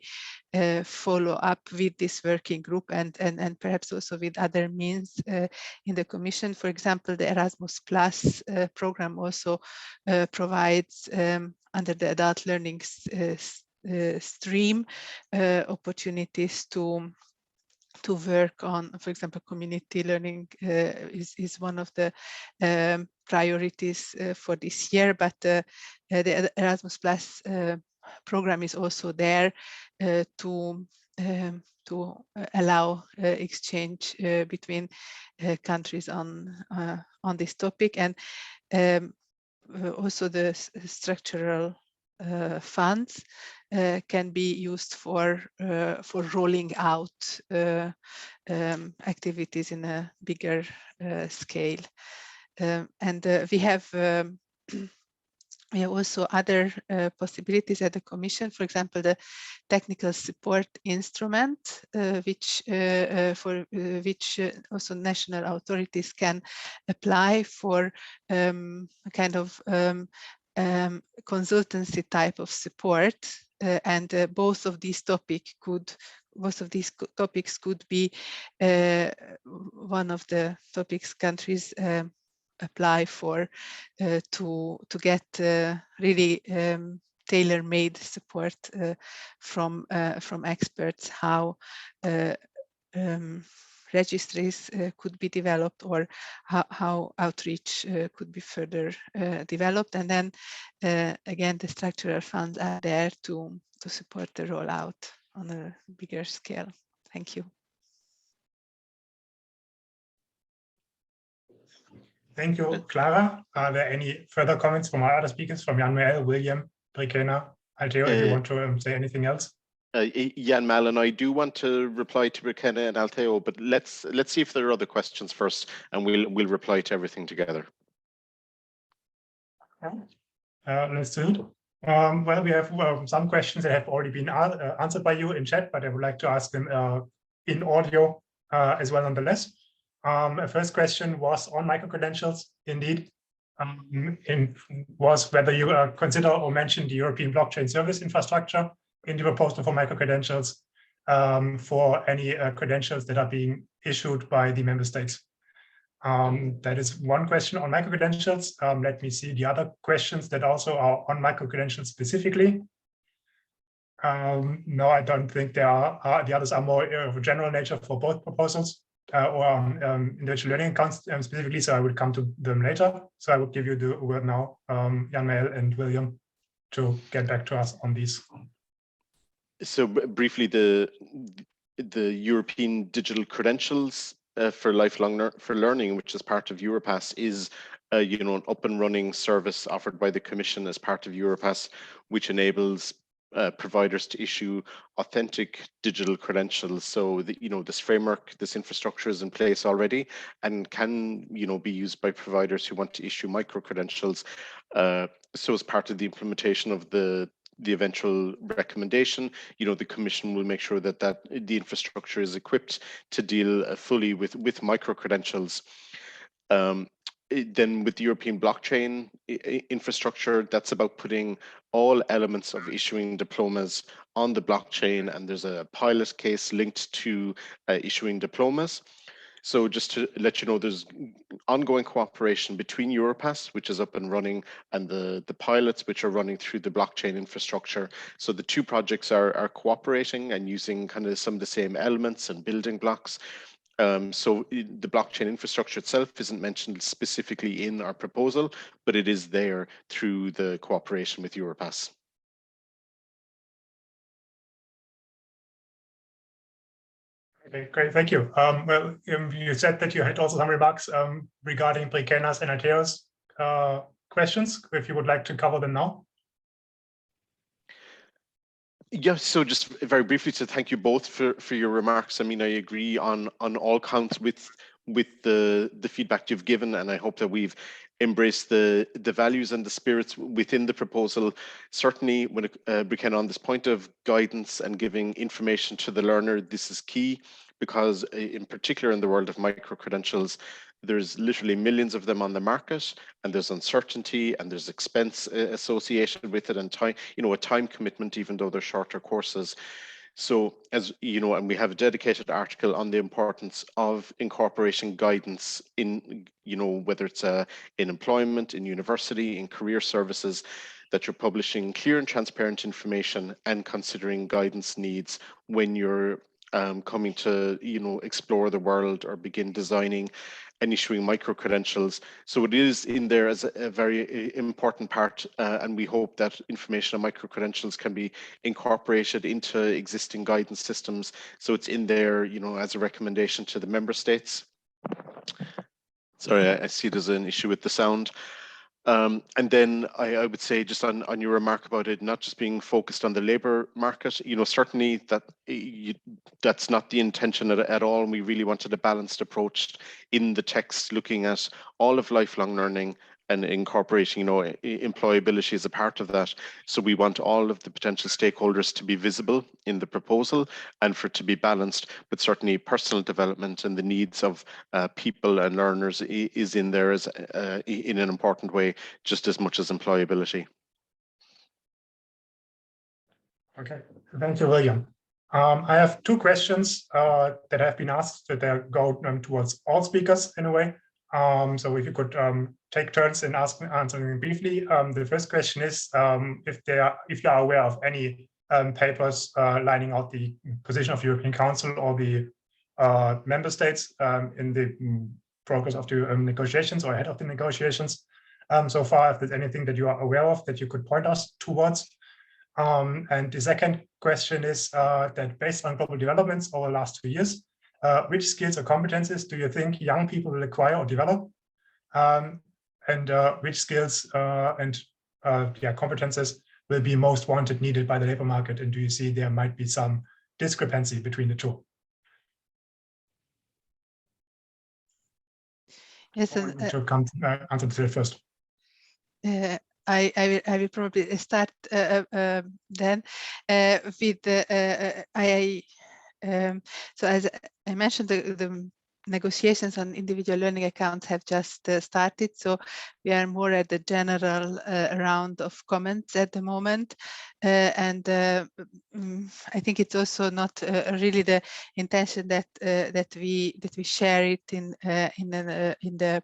follow up with this working group, and perhaps also with other means in the Commission. For example, the Erasmus Plus program also provides under the adult learning stream opportunities to work on, for example, community learning is one of the priorities for this year, but the Erasmus Plus program is also there to allow exchange between countries on this topic, and also the structural funds can be used for rolling out activities in a bigger scale. And we have also other possibilities at the Commission. For example, the technical support instrument, which also national authorities can apply for a kind of consultancy type of support, and both of these topics could be one of the topics countries apply for to get really tailor-made support from experts, how registries could be developed, or how outreach could be further developed. And then again, the structural funds are there to support the rollout on a bigger scale. Thank you. Thank you, Klara. Are there any further comments from our other speakers, from Yann-Maël, William, Brikena, Altheo, if you want to say anything else? Yann-Maël, and I do want to reply to Brikena and Altheo, but let's see if there are other questions first, and we'll reply to everything together. Let's do it. Well, we have some questions that have already been answered by you in chat, but I would like to ask them in audio as well nonetheless. First question was on micro-credentials, indeed. Was whether you consider or mention the European blockchain service infrastructure in the proposal for micro-credentials for any credentials that are being issued by the member states. That is one question on micro-credentials. Let me see the other questions that also are on micro-credentials specifically. No, I don't think there are. The others are more of a general nature for both proposals or individual learning accounts specifically, so I will come to them later. So I will give you the word now, Yann-Maël and William, to get back to us on these. So briefly, the European digital credentials for lifelong learning, which is part of Europass, is an up and running service offered by the Commission as part of Europass, which enables providers to issue authentic digital credentials. So this framework, this infrastructure is in place already, and can be used by providers who want to issue micro credentials. So as part of the implementation of the eventual recommendation, the Commission will make sure that the infrastructure is equipped to deal fully with micro credentials. Then with the European blockchain infrastructure, that's about putting all elements of issuing diplomas on the blockchain, and there's a pilot case linked to issuing diplomas. So just to let you know, there's ongoing cooperation between Europass, which is up and running, and the pilots which are running through the blockchain infrastructure. So the two projects are cooperating and using kind of some of the same elements and building blocks. So the blockchain infrastructure itself isn't mentioned specifically in our proposal, but it is there through the cooperation with Europass. Okay, great, thank you. Well, you said that you had also some remarks regarding Brikena's and Altheo's questions. If you would like to cover them now. Yeah, so just very briefly to thank you both for your remarks. I mean, I agree on all counts with the feedback you've given, and I hope that we've embraced the values and the spirits within the proposal. Certainly, when Brikena, on this point of guidance and giving information to the learner, this is key, because in particular in the world of micro-credentials, there's literally millions of them on the market, and there's uncertainty and there's expense associated with it, and time, a time commitment, even though they're shorter courses. So, as you know, and we have a dedicated article on the importance of incorporation guidance in, whether it's in employment, in university, in career services, that you're publishing clear and transparent information and considering guidance needs when you're coming to, explore the world or begin designing and issuing micro-credentials. So it is in there as a very important part, and we hope that information on micro-credentials can be incorporated into existing guidance systems. So it's in there, as a recommendation to the member states. Sorry, I see there's an issue with the sound. And then I would say, just on your remark about it not just being focused on the labour market, certainly that's not the intention at all. And we really wanted a balanced approach in the text, looking at all of lifelong learning and incorporating, employability as a part of that. So we want all of the potential stakeholders to be visible in the proposal and for it to be balanced, but certainly personal development and the needs of people and learners is in there as in an important way, just as much as employability. Okay, thank you, William. I have two questions that have been asked that go towards all speakers in a way. So if you could take turns in answering briefly. The first question is if you are aware of any papers lining out the position of European Council or the member states in the progress of the negotiations or ahead of the negotiations so far, if there's anything that you are aware of that you could point us towards. And the second question is that based on global developments over the last 2 years, which skills or competences do you think young people will acquire or develop? And which skills and competences will be most wanted, needed by the labor market? And do you see there might be some discrepancy between the two? Yes, to come answer to the first. I will probably start then with so as I mentioned, the negotiations on individual learning accounts have just started, so we are more at the general round of comments at the moment, and I think it's also not really the intention that that we share it in the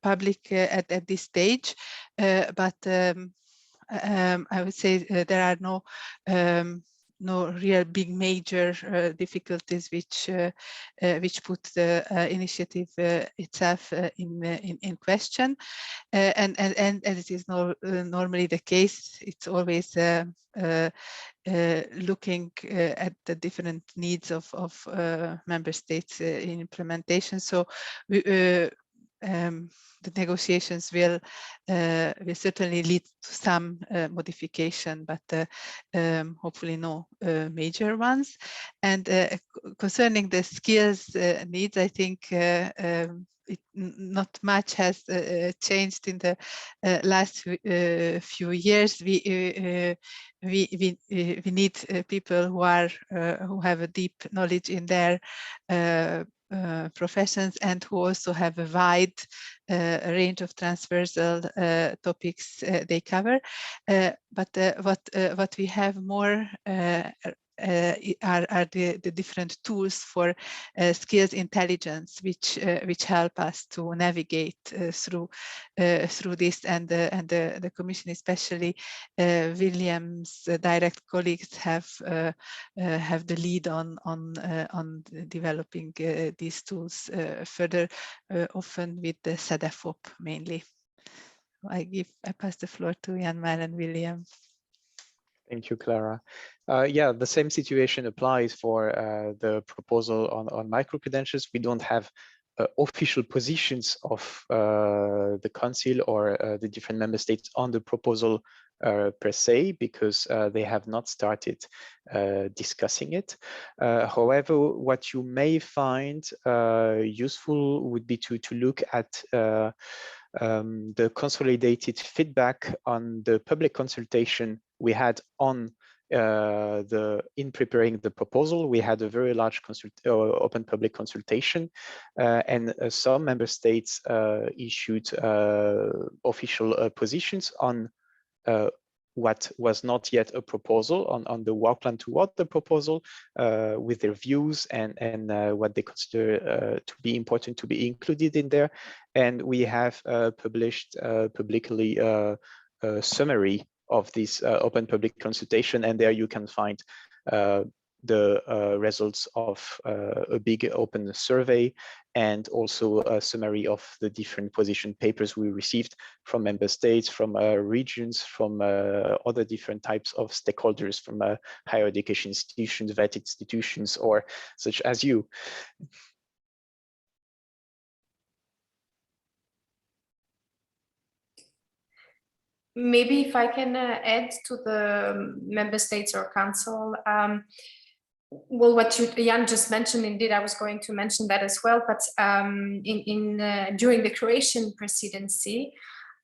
public at this stage, but I would say there are no real big major difficulties which put the initiative itself in question, and as it is normally the case, it's always looking at the different needs of member states in implementation. So the negotiations will certainly lead to some modification, but hopefully no major ones. And concerning the skills needs, I think not much has changed in the last few years. We need people who have a deep knowledge in their professions and who also have a wide range of transversal topics they cover. But what we have more are the different tools for skills intelligence, which help us to navigate through this, and the Commission, especially William's direct colleagues, have the lead on developing these tools further, often with the CEDEFOP mainly. I pass the floor to Yann-Maël and William. Thank you, Klara. Yeah, the same situation applies for the proposal on micro-credentials. We don't have official positions of the Council or the different member states on the proposal per se, because they have not started discussing it. However, what you may find useful would be to look at the consolidated feedback on the public consultation we had on in preparing the proposal. We had a very large open public consultation, and some member states issued official positions on what was not yet a proposal, on the work plan toward the proposal, with their views and what they consider to be important to be included in there. And we have published publicly a summary of this open public consultation, and there you can find the results of a big open survey, and also a summary of the different position papers we received from member states, from regions, from other different types of stakeholders, from higher education institutions, vet institutions, or such as you. Maybe if I can add to the member states or council, well, what Yann just mentioned, indeed, I was going to mention that as well. But during the Croatian presidency,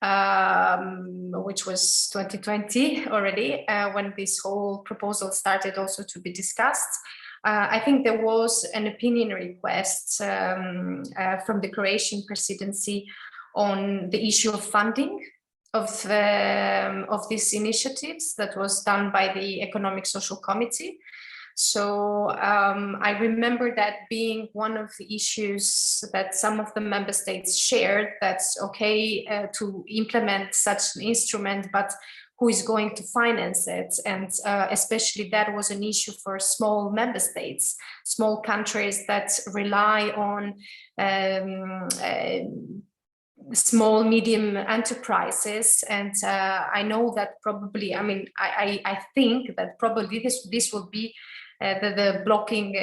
which was 2020 already, when this whole proposal started also to be discussed, I think there was an opinion request from the Croatian presidency on the issue of funding of these initiatives that was done by the Economic Social Committee. So I remember that being one of the issues that some of the member states shared, that's okay to implement such an instrument, but who is going to finance it? And especially that was an issue for small member states, small countries that rely on small, medium enterprises. And I know that probably, I mean, I think that probably this will be the blocking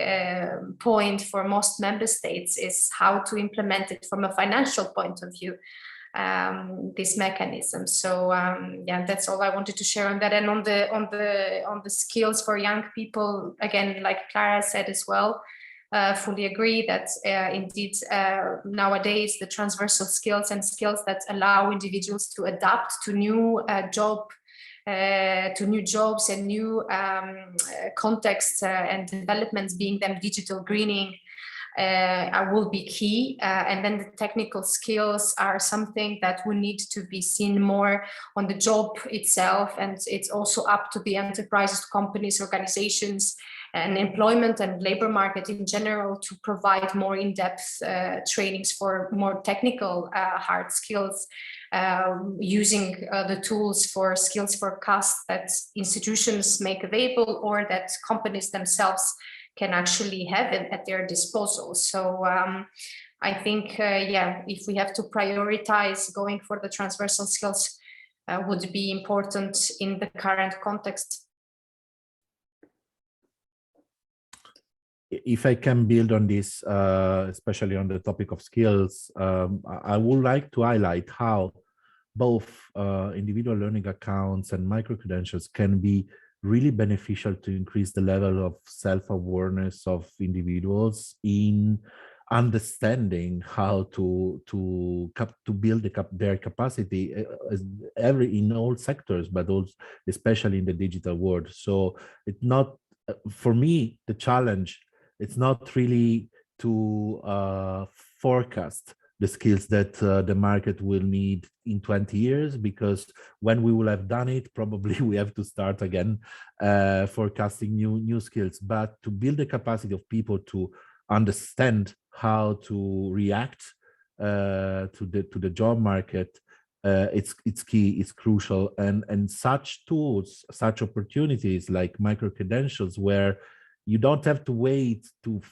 point for most member states, is how to implement it from a financial point of view, this mechanism. So yeah, that's all I wanted to share on that. And on the skills for young people, again, like Klara said as well, fully agree that indeed nowadays the transversal skills and skills that allow individuals to adapt to new to new jobs and new contexts and developments, being them digital greening, will be key. And then the technical skills are something that will need to be seen more on the job itself. And it's also up to the enterprises, companies, organizations, and employment and labor market in general to provide more in-depth trainings for more technical hard skills, using the tools for skills forecast that institutions make available or that companies themselves can actually have it at their disposal. So I think, yeah, if we have to prioritize, going for the transversal skills would be important in the current context. If I can build on this, especially on the topic of skills, I would like to highlight how both individual learning accounts and micro-credentials can be really beneficial to increase the level of self-awareness of individuals in understanding how to build their capacity in all sectors, but also especially in the digital world. So it's not, for me, the challenge, it's not really to forecast the skills that the market will need in 20 years, because when we will have done it, probably we have to start again forecasting new skills. But to build the capacity of people to understand how to react to the job market, it's key, it's crucial. And such tools, such opportunities like micro-credentials, where you don't have to wait to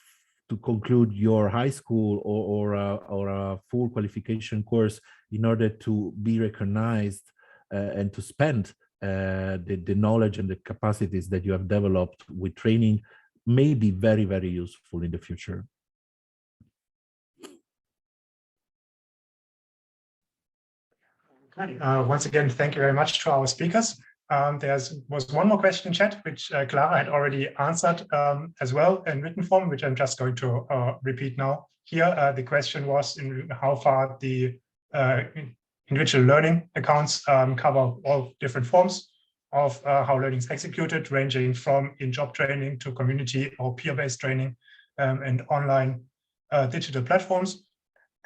conclude your high school or a full qualification course in order to be recognized and to spend the knowledge and the capacities that you have developed with training may be very, very useful in the future. Once again, thank you very much to our speakers. There was one more question in chat, which Klara had already answered as well in written form, which I'm just going to repeat now. Here, the question was in how far the individual learning accounts cover all different forms of how learning is executed, ranging from in-job training to community or peer-based training and online digital platforms.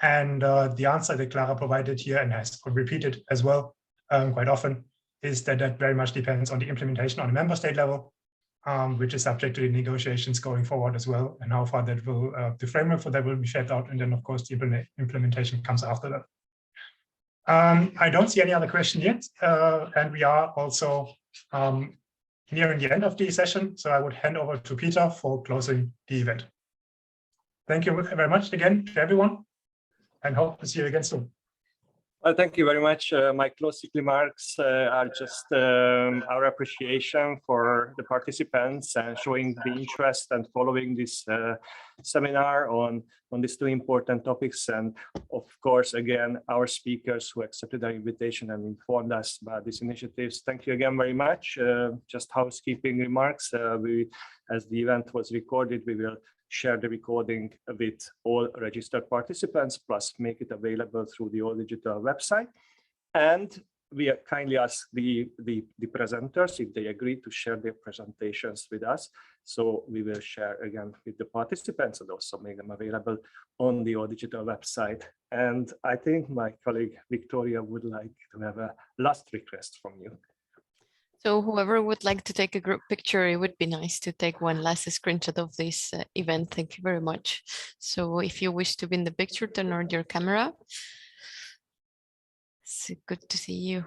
And the answer that Klara provided here and has repeated as well quite often is that that very much depends on the implementation on a member state level, which is subject to the negotiations going forward as well, and how far that will, the framework for that will be shaped out. And then, of course, the implementation comes after that. I don't see any other question yet. And we are also nearing the end of the session. So I would hand over to Peter for closing the event. Thank you very much again to everyone, and hope to see you again soon. Well, thank you very much. My closing remarks are just our appreciation for the participants and showing the interest and following this seminar on these two important topics. And of course, again, our speakers who accepted our invitation and informed us about these initiatives. Thank you again very much. Just housekeeping remarks. As the event was recorded, we will share the recording with all registered participants, plus make it available through the all digital website. And we kindly ask the presenters if they agree to share their presentations with us. So we will share again with the participants and also make them available on the all digital website. And I think my colleague Victoria would like to have a last request from you. So whoever would like to take a group picture, it would be nice to take one last screenshot of this event. Thank you very much. So if you wish to be in the picture, turn on your camera. It's good to see you.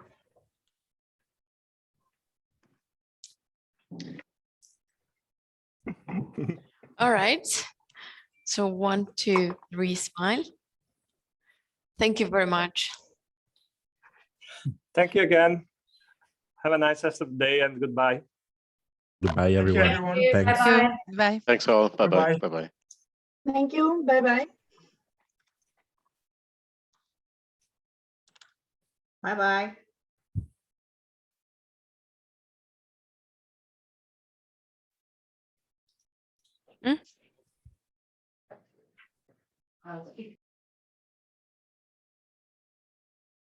All right. So 1, 2, 3, smile. Thank you very much. Thank you again. Have a nice rest of the day and goodbye. Goodbye, everyone. Thank you, Thanks. Bye. Bye. Thanks all. Bye-bye. Bye-bye. Bye-bye. Thank you. Bye-bye. Bye-bye.